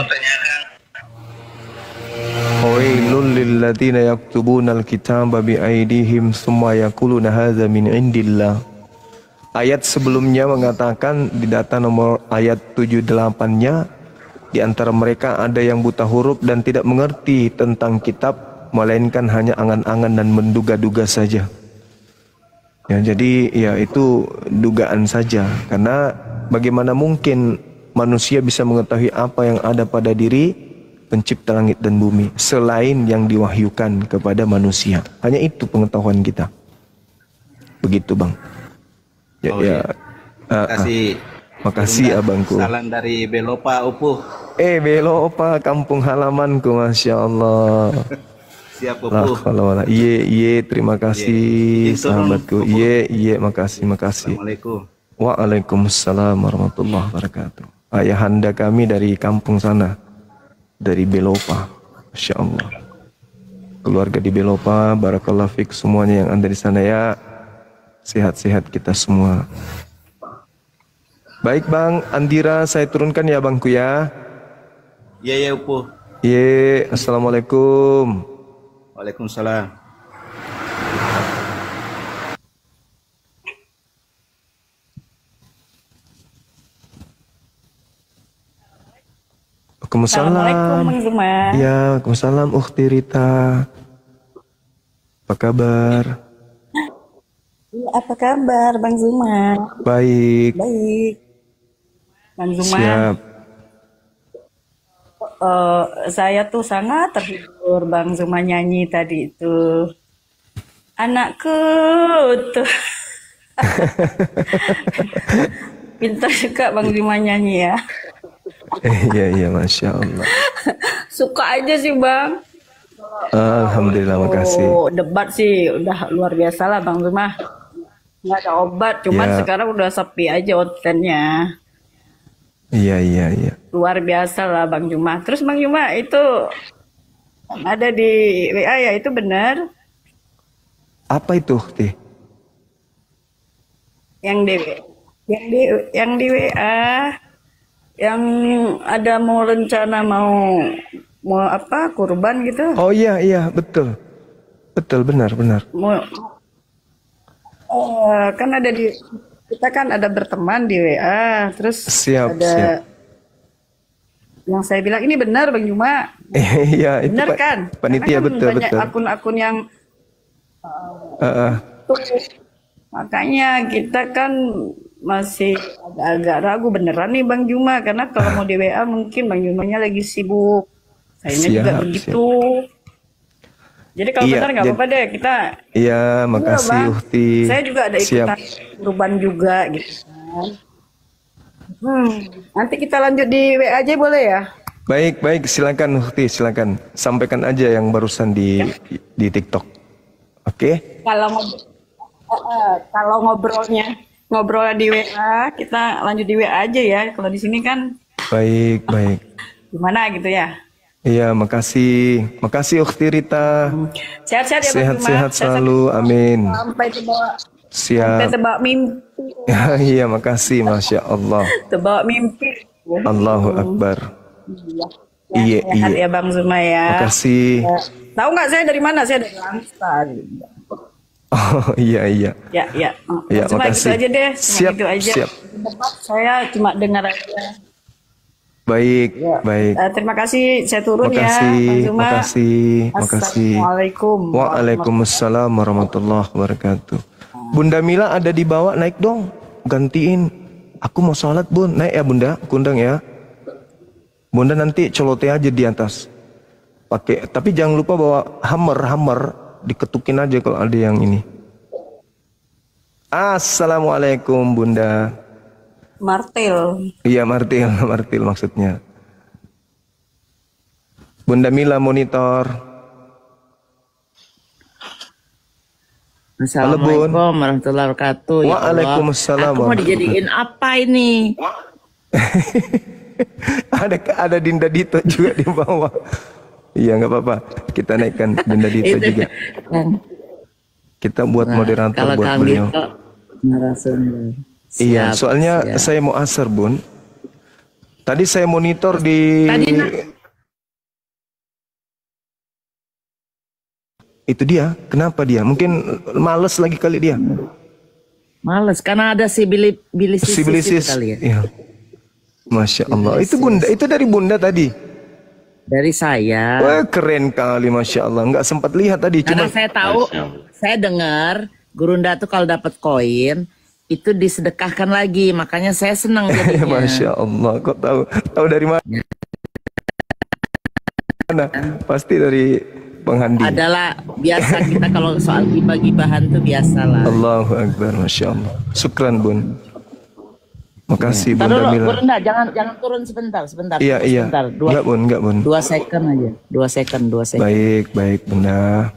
Wailul lilladzina yaktubuna al-kitaba biaydihim tsumma yaquluna hadza min indillah. Ayat sebelumnya mengatakan di data nomor ayat 78-nya, di antara mereka ada yang buta huruf dan tidak mengerti tentang kitab, melainkan hanya angan-angan dan menduga-duga saja. Ya, jadi ya itu dugaan saja, karena bagaimana mungkin manusia bisa mengetahui apa yang ada pada diri pencipta langit dan bumi selain yang diwahyukan kepada manusia. Hanya itu pengetahuan kita. Begitu, Bang. Ya, Oh, iya. Makasih abangku. Salam dari Belopa Upuh. Belopa kampung halamanku, Masya Allah. Siap Upuh. Iye, terima kasih sahabatku. Iye, makasih. Assalamualaikum. Waalaikumsalam warahmatullahi wabarakatuh. Ayahanda kami dari kampung sana, dari Belopa, Masya Allah. Keluarga di Belopa, barakallah fik semuanya yang ada di sana ya. Sehat-sehat kita semua. Baik Bang, Andira saya turunkan ya Bangku ya. Iya Upuh. Iye, assalamualaikum. Waalaikumsalam. Assalamualaikum Bang Zuma. Ya, waalaikumsalam Ukhti Rita. Apa kabar? Apa kabar Bang Zuma? Baik. Baik. Bang Zuma. Siap. Saya tuh sangat terhibur Bang Zuma nyanyi tadi itu. Anakku tuh. Pintar juga Bang Zuma nyanyi ya. Iya, Masya Allah. Suka aja sih Bang. Alhamdulillah, makasih. Debat sih udah luar biasa lah Bang Zuma. Nggak ada obat, cuman Ya. sekarang udah sepi aja outletnya. Iya. Luar biasa lah Bang Juma. Terus Bang Juma itu ada di WA ya, itu benar? Apa itu, Ukhti? Yang di WA yang ada mau rencana mau apa kurban gitu? Oh iya, betul. Betul, benar. Kan ada kita kan ada berteman di WA, terus Siap. yang saya bilang ini benar Bang Juma. Iya, itu Benar kan? panitia, Karena kan betul. banyak akun-akun yang makanya kita kan masih agak-agak ragu beneran nih Bang Juma, karena kalau mau di WA mungkin Bang Jumanya lagi sibuk. Sayangnya juga begitu. Jadi kalau benar nggak apa-apa deh kita. Iya, makasih Bang. Ukhti. Saya juga ada ikutan kurban juga gitu kan. Nanti kita lanjut di WA aja boleh ya? Baik, silakan Ukhti, silakan. Sampaikan aja yang barusan di TikTok. Oke? Kalau ngobrol di WA, kita lanjut di WA aja ya. Kalau di sini kan Baik. gimana gitu ya? Iya, makasih Ukhti Rita. Sehat-sehat ya Bang Juma. Sehat selalu, amin. Sampai Siap. tebak mimpi. Iya, makasih, Masya Allah. Tebak mimpi. Allahu Akbar. Iya. Sehat ya Bang Zuma ya. Makasih. Tahu nggak saya dari mana? Saya dari Langsar. Oh iya. Ya. Ya, Cuma gitu makasih. aja deh. Siap. Saya cuma dengar aja. Baik. Terima kasih. Saya turun ya, Bang Zuma. Makasih. Assalamualaikum. Waalaikumsalam warahmatullahi wabarakatuh. Bunda Mila ada di bawah, naik dong. Gantiin. Aku mau sholat Bun. Naik ya Bunda, kundang ya. Bunda nanti colote aja di atas. Pakai, tapi jangan lupa bawa hammer, diketukin aja kalau ada yang ini. Assalamualaikum Bunda. Martil. Iya, martil maksudnya. Bunda Mila monitor. Assalamualaikum warahmatullahi wabarakatuh. Ya Allah, Waalaikumsalam. aku mau dijadiin apa ini? ada Dinda Dito juga di bawah. Iya, nggak apa-apa. Kita naikkan Dinda Dito juga. Kita buat moderator Kalau buat Kang beliau. Dito narasumber. Iya, Siap, soalnya siap. saya mau asar Bun. Tadi saya monitor di itu dia. Kenapa dia? Mungkin males lagi kali dia. Males karena ada si bilisis Sibilisis. kali ya. Iya. Masya Allah. Itu Bunda, itu dari Bunda tadi. Dari saya. Wah, keren kali, Masya Allah. Nggak sempat lihat tadi. Karena Cuma saya tahu, saya dengar Gurunda tuh kalau dapat koin itu disedekahkan lagi, makanya saya senang jadinya. Masya Allah, kok tahu dari mana? Pasti dari Bang Handi. Adalah biasa kita kalau soal gibah-gibahan tuh biasalah. Allahu Akbar, Masya Allah. Syukran Bun. Makasih Ntar Bunda dulu, Mila. Gurunda, jangan turun sebentar. Iya, iya. Sebentar. Enggak Bun. 2 second aja. 2 second. Baik Bunda.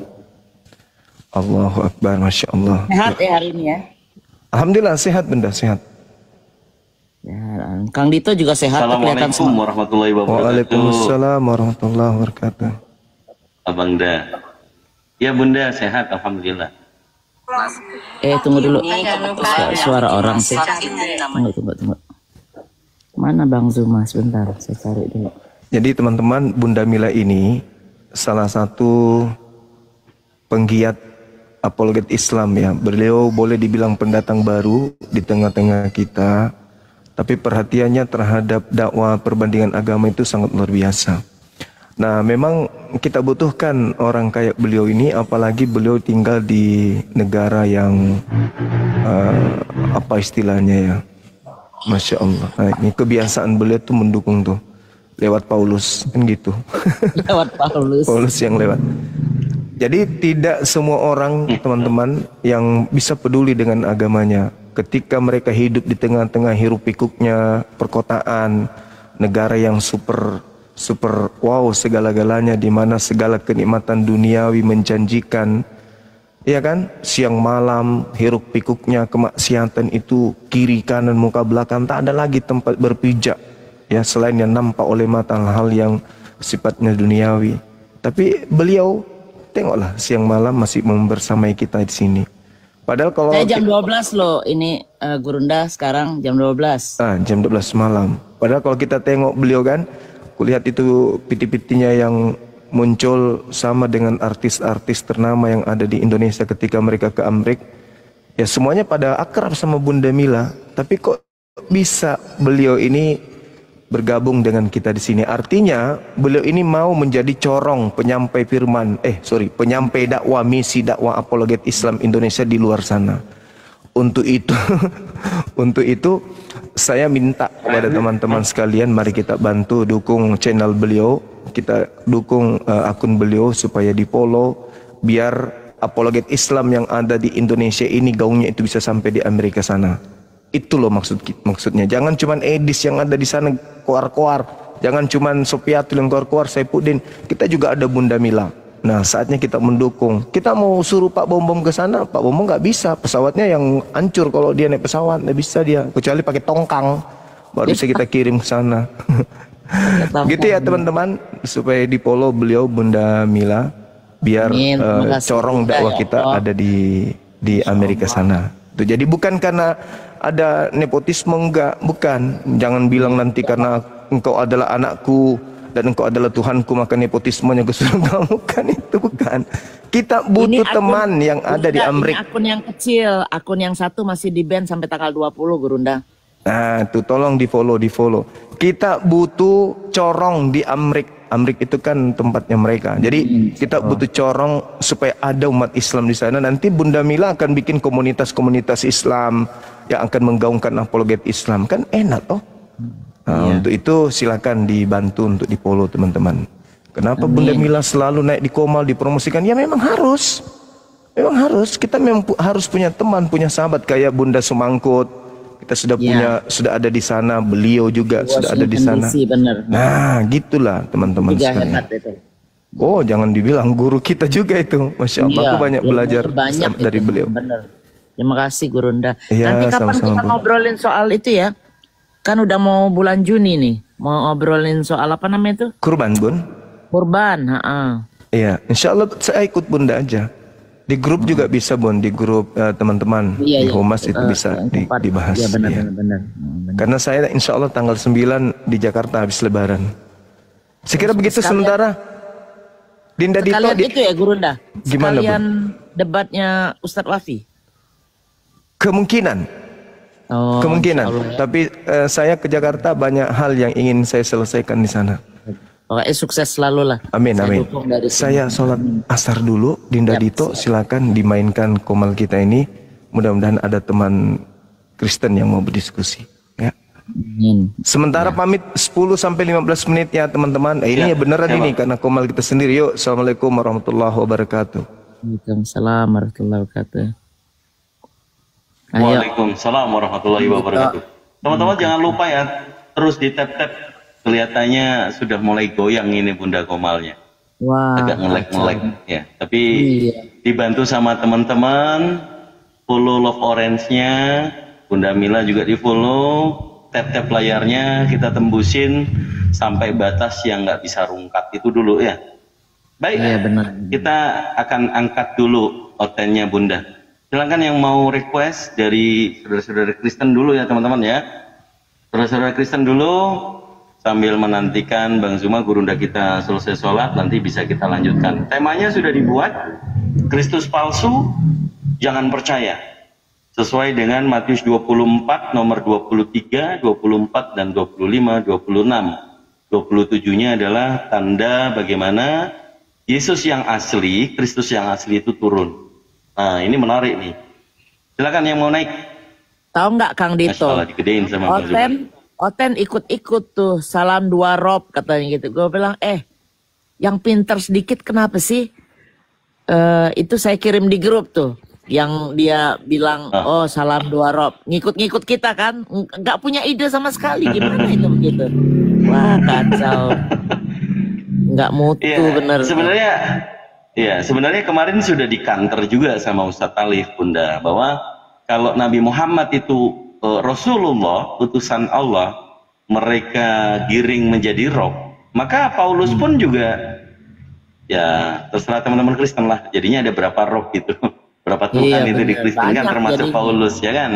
Allahu Akbar, Masya Allah. Sehat ya hari ini ya? Alhamdulillah sehat Bunda, sehat. Ya, Kang Dito juga sehat. Assalamualaikum warahmatullahi wabarakatuh. Waalaikumsalam warahmatullahi wabarakatuh. Abang Da. Ya Bunda, sehat Alhamdulillah. Tunggu dulu. Suara orang sih. Tunggu. Mana Bang Zuma? Sebentar, saya cari dulu. Jadi teman-teman, Bunda Mila ini salah satu penggiat apologet Islam ya. Beliau boleh dibilang pendatang baru di tengah-tengah kita, tapi perhatiannya terhadap dakwah perbandingan agama itu sangat luar biasa. Nah, memang kita butuhkan orang kayak beliau ini, apalagi beliau tinggal di negara yang apa istilahnya ya, Masya Allah. Nah, ini kebiasaan beliau tuh mendukung tuh lewat Paulus kan gitu. Lewat Paulus. Paulus yang lewat. Jadi tidak semua orang teman-teman yang bisa peduli dengan agamanya ketika mereka hidup di tengah-tengah hiruk pikuknya perkotaan, negara yang super wow segala-galanya, di mana segala kenikmatan duniawi menjanjikan, ya kan? Siang malam hiruk pikuknya kemaksiatan itu kiri kanan muka belakang, tak ada lagi tempat berpijak ya selain yang nampak oleh mata hal yang sifatnya duniawi. Tapi beliau tengoklah siang malam masih membersamai kita di sini. Padahal kalau saya jam 12 loh ini Gurunda sekarang jam 12. Jam 12 malam. Padahal kalau kita tengok beliau kan, kulihat itu piti-pitinya yang muncul sama dengan artis-artis ternama yang ada di Indonesia ketika mereka ke Amerika. Ya semuanya pada akrab sama Bunda Mila, tapi kok bisa beliau ini bergabung dengan kita di sini? Artinya beliau ini mau menjadi corong penyampai firman, penyampai dakwah misi dakwah apologet Islam Indonesia di luar sana. Untuk itu saya minta kepada teman-teman sekalian, mari kita bantu dukung channel beliau, kita dukung akun beliau supaya di follow, biar apologet Islam yang ada di Indonesia ini gaungnya itu bisa sampai di Amerika sana. Itu loh maksudnya. Jangan cuman Edis yang ada di sana koar-koar, jangan cuman Sopiatul yang koar-koar, Saifuddin. Kita juga ada Bunda Mila. Nah, saatnya kita mendukung. Kita mau suruh Pak Bom ke sana, Pak Bom nggak bisa. Pesawatnya yang hancur kalau dia naik pesawat, nggak bisa dia. Kecuali pakai tongkang, baru bisa kita kirim ke sana. Gitu ya teman-teman, supaya di follow beliau Bunda Mila, biar corong dakwah kita ada di Amerika sana. Tuh, jadi bukan karena ada nepotisme, enggak, bukan. Jangan bilang nanti karena engkau adalah anakku dan engkau adalah Tuhanku maka nepotismenya ke surga. Bukan itu, bukan. Kita butuh teman yang ada di Amerika. Ini akun yang kecil, akun yang satu masih di ban sampai tanggal 20 Gurunda. Nah, tuh tolong di follow. Kita butuh corong di Amerika. Amerika itu kan tempatnya mereka. Jadi kita butuh corong supaya ada umat Islam di sana. Nanti Bunda Mila akan bikin komunitas-komunitas Islam yang akan menggaungkan apologet Islam. Kan enak toh. Nah, untuk itu silakan dibantu untuk di follow teman-teman. Kenapa Bunda Mila selalu naik di Komal dipromosikan? Ya memang harus. Memang harus. Kita memang harus punya teman, punya sahabat kayak Bunda Sumangkut. Kita sudah ada di sana, beliau juga sudah ada di sana. Bener. Nah, gitulah teman-teman sekalian. Oh, jangan dibilang guru kita juga itu. Masya Allah, aku banyak belajar dari beliau. Bener. Terima kasih Gurunda. Ya, nanti kapan kita ngobrolin soal itu ya? Kan udah mau bulan Juni nih. Mau ngobrolin soal apa namanya itu? Kurban, Bun. Kurban, Iya, insya Allah saya ikut Bunda aja. Di grup juga bisa, Bun, di grup teman-teman di Humas itu bisa dibahas. Iya, benar. Karena saya insya Allah tanggal 9 di Jakarta habis Lebaran. Sekira begitu sementara. Dinda Dito itu ya Gurunda. Gimana, sekalian debatnya Ustadz Wafi. Kemungkinan. Kemungkinan. Tapi saya ke Jakarta banyak hal yang ingin saya selesaikan di sana. Pokoknya sukses selalu lah. Amin, Saya amin. dukung dari sini. Saya sholat asar dulu. Dinda Dito, silakan dimainkan komal kita ini. Mudah-mudahan ada teman Kristen yang mau berdiskusi. Ya. Sementara pamit 10 sampai 15 menit ya teman-teman. Ini ya beneran ini karena komal kita sendiri. Yuk, assalamualaikum warahmatullahi wabarakatuh. Waalaikumsalam warahmatullahi wabarakatuh. Waalaikumsalam warahmatullahi wabarakatuh. Teman-teman jangan lupa ya, terus di tap-tap. Kelihatannya sudah mulai goyang ini Bunda Komalnya. Wah. Agak nge-lag ya. Tapi dibantu sama teman-teman, follow Love Orange-nya, Bunda Mila juga di follow, tap-tap layarnya kita tembusin sampai batas yang nggak bisa rungkat itu dulu ya. Baik, kita akan angkat dulu otennya Bunda. Silakan yang mau request dari saudara-saudara Kristen dulu ya teman-teman ya. Saudara-saudara Kristen dulu. Sambil menantikan Bang Zuma Gurunda kita selesai sholat, nanti bisa kita lanjutkan. Temanya sudah dibuat, Kristus palsu, jangan percaya. Sesuai dengan Matius 24, nomor 23, 24, dan 25, 26. 27-nya adalah tanda bagaimana Yesus yang asli, Kristus yang asli itu turun. Nah, ini menarik nih. Silakan yang mau naik. Tahu nggak Kang Dito? Digedein sama Bang Zuma. Oten ikut-ikut tuh salam 2 rob katanya gitu. Gue bilang yang pinter sedikit kenapa sih? Itu saya kirim di grup tuh. Yang dia bilang oh salam 2 rob. Ngikut-ngikut kita kan. Nggak punya ide sama sekali. Gimana itu begitu? Wah kacau. Nggak mutu bener. Sebenarnya kemarin sudah dikanter juga sama Ustadz Alif Bunda. Bahwa kalau Nabi Muhammad itu Rasulullah, utusan Allah, mereka giring menjadi roh, maka Paulus pun juga, ya terserah teman-teman Kristen lah, jadinya ada berapa roh gitu, berapa Tuhan itu di Kristen kan termasuk jadinya. Paulus, ya kan?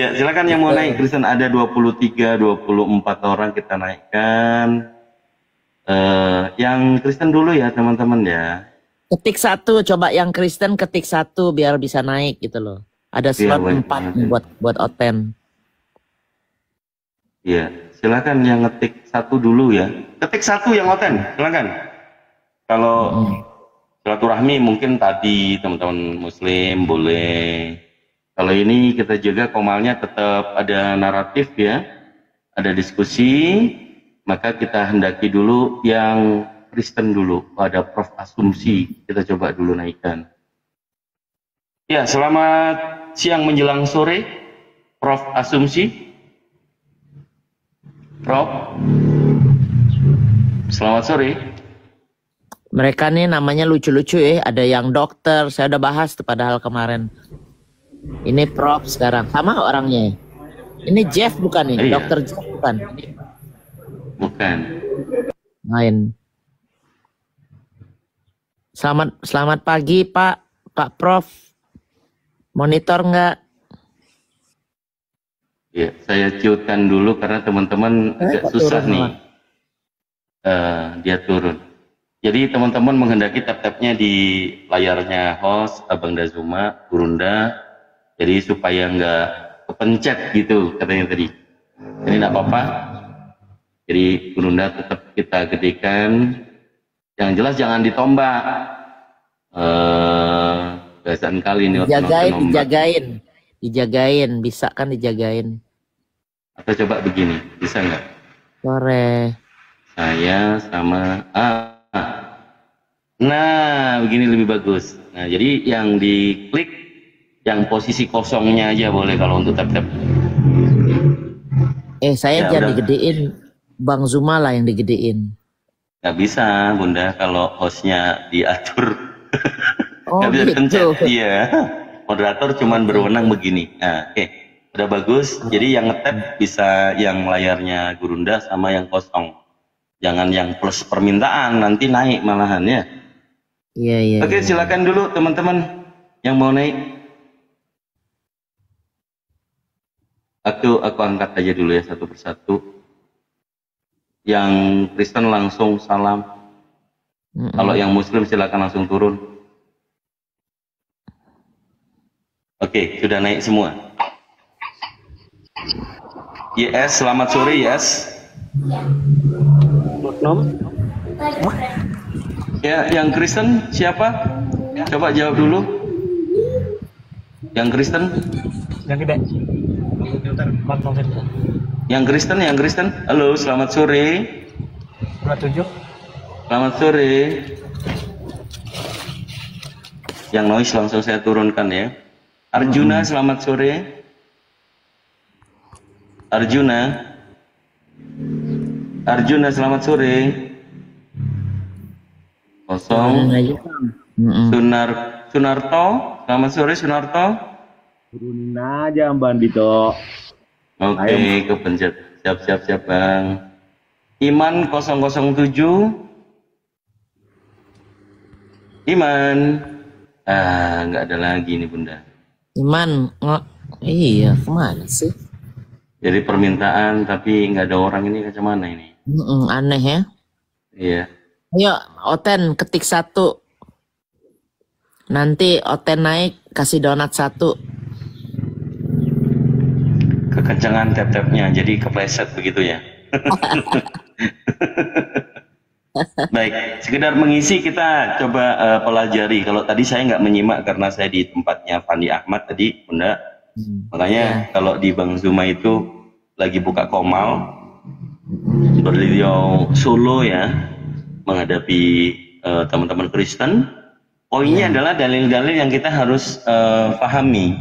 Ya silakan yang mau naik Kristen, ada 23, 24 orang kita naikkan. Yang Kristen dulu ya teman-teman ya. Ketik 1, coba yang Kristen ketik 1 biar bisa naik gitu loh. Ada slot 4 buat Oten. Iya, silakan yang ngetik 1 dulu ya. Ketik 1 yang Oten, silakan. Kalau silaturahmi mungkin tadi teman-teman Muslim boleh. Kalau ini kita jaga komalnya tetap ada naratif ya, ada diskusi. Maka kita hendaki dulu yang Kristen dulu, ada Prof Asumsi, kita coba dulu naikkan. Ya, selamat siang menjelang sore, Prof Asumsi. Prof, selamat sore. Mereka nih namanya lucu-lucu ya, ada yang dokter, saya udah bahas tuh padahal kemarin. Ini Prof sekarang, sama orangnya. Ini Jeff bukan nih, dokter Jeff bukan? Bukan. Lain. Selamat pagi Pak Prof. Monitor nggak? Ya, saya ciutkan dulu karena teman-teman agak susah nih. Dia turun. Jadi teman-teman menghendaki tab-tabnya di layarnya host Abang Dazuma, Gurunda. Jadi supaya nggak kepencet gitu katanya tadi. Ini nggak apa-apa. Jadi Gurunda tetap kita gedekan. Yang jelas jangan ditombak. Kebiasaan kali ini. Dijagain, bisa kan dijagain. Atau coba begini, bisa nggak? Sore. Saya sama Nah, begini lebih bagus. Nah, jadi yang diklik yang posisi kosongnya aja boleh kalau untuk tab-tab. Saya jangan digedein. Bang Zuma lah yang digedein. Nggak bisa Bunda kalau hostnya diatur. Nggak bisa gitu. pencet. Iya, moderator cuman berwenang begini. Nah, oke, udah bagus. Jadi yang ngetap bisa yang layarnya Gurunda sama yang kosong. Jangan yang plus permintaan, nanti naik malahan ya. Iya. Oke, silakan dulu teman-teman yang mau naik. Aku angkat aja dulu ya satu persatu. Yang Kristen langsung salam. Kalau yang Muslim silakan langsung turun. Oke, sudah naik semua. Yes, selamat sore, Yes. Ya, yang Kristen siapa? Coba jawab dulu. Yang Kristen? Yang gede. Yang Kristen. Halo, selamat sore. 27. Selamat sore. Yang noise langsung saya turunkan ya. Arjuna, selamat sore. Arjuna, selamat sore. Kosong. Sunarto, selamat sore Sunarto. Turunin aja Mbak Dito. Oke, kepencet. Siap Bang. Iman 007. Iman. Nggak ada lagi nih Bunda. Iman, iya kemana sih? Jadi permintaan tapi nggak ada orang ini, macam mana ini? Aneh ya. Iya. Ayo Oten ketik 1. Nanti Oten naik kasih donat 1. Kekencangan tap-tapnya jadi kepleset begitu ya. Baik, sekedar mengisi kita coba pelajari. Kalau tadi saya nggak menyimak karena saya di tempatnya Fandi Ahmad tadi, Bunda. Makanya kalau di Bang Zuma itu lagi buka komal, beliau solo ya menghadapi teman-teman Kristen. Poinnya adalah dalil-dalil yang kita harus pahami.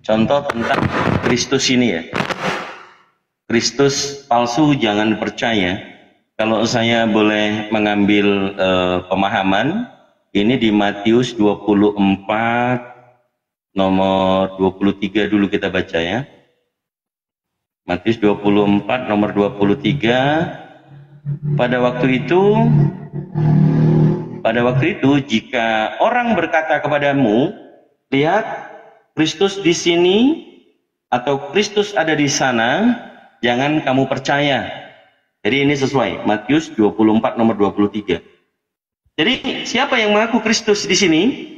Contoh tentang Kristus ini ya. Kristus palsu jangan percaya. Kalau saya boleh mengambil pemahaman, ini di Matius 24 nomor 23 dulu kita baca ya. Matius 24 nomor 23. Pada waktu itu jika orang berkata kepadamu, lihat Kristus di sini atau Kristus ada di sana, jangan kamu percaya. Jadi ini sesuai Matius 24 nomor 23. Jadi siapa yang mengaku Kristus di sini?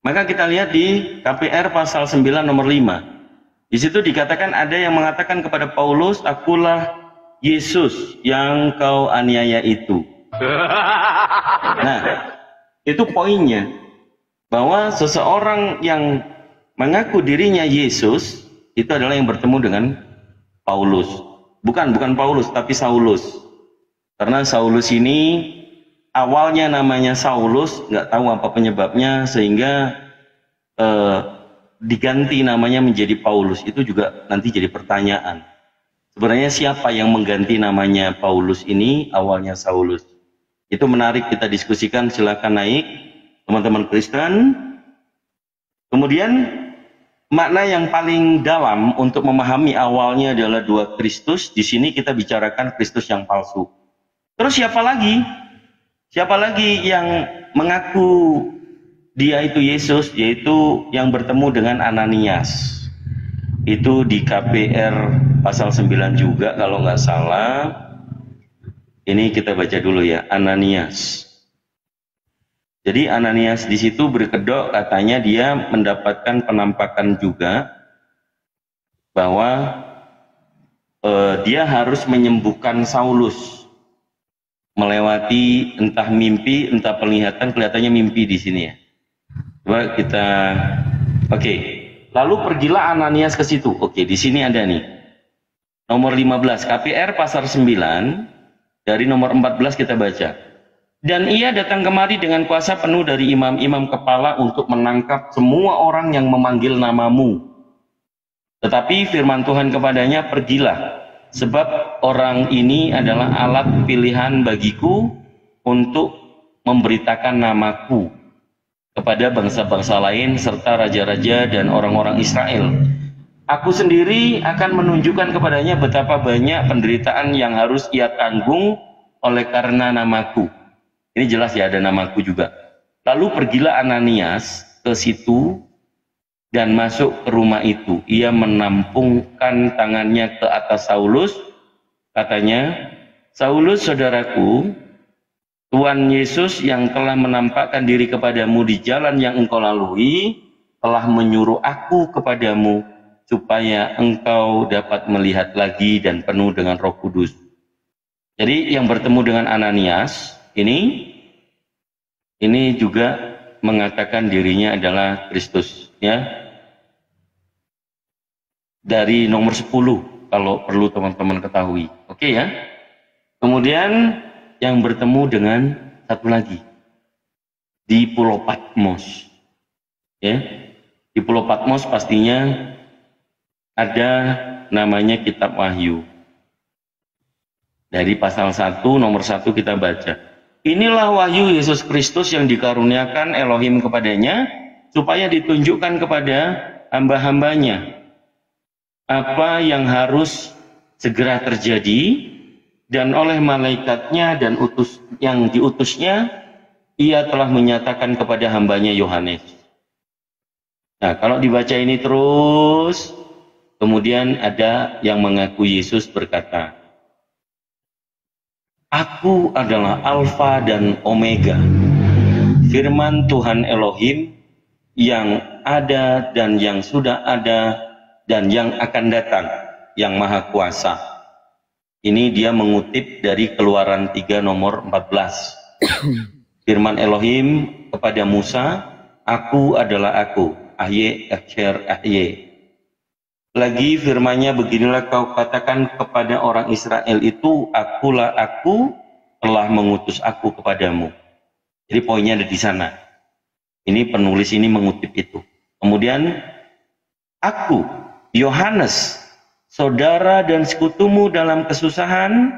Maka kita lihat di KPR pasal 9 nomor 5. Di situ dikatakan ada yang mengatakan kepada Paulus, akulah Yesus yang kau aniaya itu. Nah, itu poinnya. Bahwa seseorang yang mengaku dirinya Yesus, itu adalah yang bertemu dengan Paulus. Bukan Paulus, tapi Saulus. Karena Saulus ini awalnya namanya Saulus, nggak tahu apa penyebabnya, sehingga diganti namanya menjadi Paulus. Itu juga nanti jadi pertanyaan. Sebenarnya siapa yang mengganti namanya Paulus ini, awalnya Saulus? Itu menarik kita diskusikan, silakan naik teman-teman Kristen. Kemudian makna yang paling dalam untuk memahami awalnya adalah dua Kristus. Di sini kita bicarakan Kristus yang palsu. Terus siapa lagi? Siapa lagi yang mengaku dia itu Yesus? Yaitu yang bertemu dengan Ananias. Itu di KPR pasal 9 juga kalau nggak salah. Ini kita baca dulu ya, Ananias. Jadi Ananias di situ berkedok, katanya dia mendapatkan penampakan juga bahwa dia harus menyembuhkan Saulus melewati entah mimpi, entah penglihatan. Kelihatannya mimpi di sini ya. Coba kita, oke. Lalu pergilah Ananias ke situ. Oke, di sini ada nih nomor 15 KPR pasal 9 dari nomor 14 kita baca. Dan ia datang kemari dengan kuasa penuh dari imam-imam kepala untuk menangkap semua orang yang memanggil namamu. Tetapi firman Tuhan kepadanya, pergilah, sebab orang ini adalah alat pilihan bagiku untuk memberitakan namaku kepada bangsa-bangsa lain serta raja-raja dan orang-orang Israel. Aku sendiri akan menunjukkan kepadanya betapa banyak penderitaan yang harus ia tanggung oleh karena namaku. Ini jelas ya, ada namaku juga. Lalu pergilah Ananias ke situ dan masuk ke rumah itu. Ia menampungkan tangannya ke atas Saulus. Katanya, Saulus saudaraku, Tuhan Yesus yang telah menampakkan diri kepadamu di jalan yang engkau lalui, telah menyuruh aku kepadamu supaya engkau dapat melihat lagi dan penuh dengan Roh Kudus. Jadi yang bertemu dengan Ananias ini juga mengatakan dirinya adalah Kristus, ya. Dari nomor 10 kalau perlu teman-teman ketahui. Oke ya. Kemudian yang bertemu dengan satu lagi di Pulau Patmos. Ya. Di Pulau Patmos pastinya ada namanya Kitab Wahyu. Dari pasal 1 nomor 1 kita baca. Inilah wahyu Yesus Kristus yang dikaruniakan Elohim kepadanya, supaya ditunjukkan kepada hamba-hambanya apa yang harus segera terjadi, dan oleh malaikatnya dan yang diutusnya, ia telah menyatakan kepada hambanya Yohanes. Nah, kalau dibaca ini terus, kemudian ada yang mengaku Yesus berkata, Aku adalah Alfa dan Omega, firman Tuhan Elohim yang ada dan yang sudah ada dan yang akan datang, yang Maha Kuasa. Ini dia mengutip dari Keluaran 3 nomor 14. Firman Elohim kepada Musa, Aku adalah aku, Ahye Akhir Ahye. Lagi firman-Nya, beginilah kau katakan kepada orang Israel itu, akulah aku, telah mengutus aku kepadamu. Jadi poinnya ada di sana. Ini penulis ini mengutip itu. Kemudian, aku, Yohanes, saudara dan sekutumu dalam kesusahan,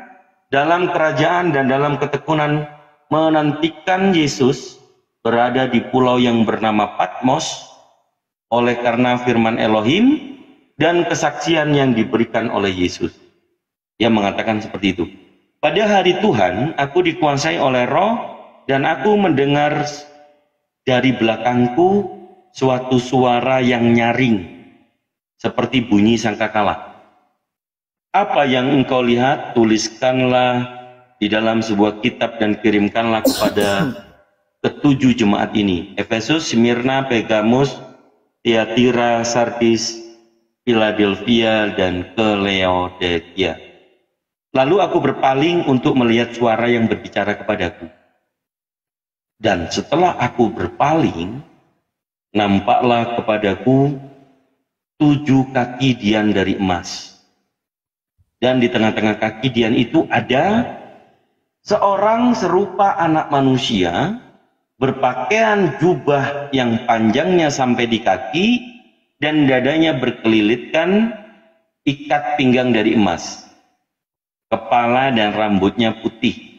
dalam kerajaan dan dalam ketekunan, menantikan Yesus berada di pulau yang bernama Patmos, oleh karena firman Elohim dan kesaksian yang diberikan oleh Yesus. Dia mengatakan seperti itu. Pada hari Tuhan, aku dikuasai oleh Roh, dan aku mendengar dari belakangku suatu suara yang nyaring, seperti bunyi sangkakala. Apa yang engkau lihat, tuliskanlah di dalam sebuah kitab dan kirimkanlah kepada ketujuh jemaat ini. Efesus, Smyrna, Pergamus, Tiatira, Sardis, Philadelphia, dan ke Laodikia. Lalu aku berpaling untuk melihat suara yang berbicara kepadaku. Dan setelah aku berpaling, nampaklah kepadaku 7 kaki dian dari emas. Dan di tengah-tengah kaki dian itu ada seorang serupa anak manusia, berpakaian jubah yang panjangnya sampai di kaki, dan dadanya berkelilitkan ikat pinggang dari emas. Kepala dan rambutnya putih,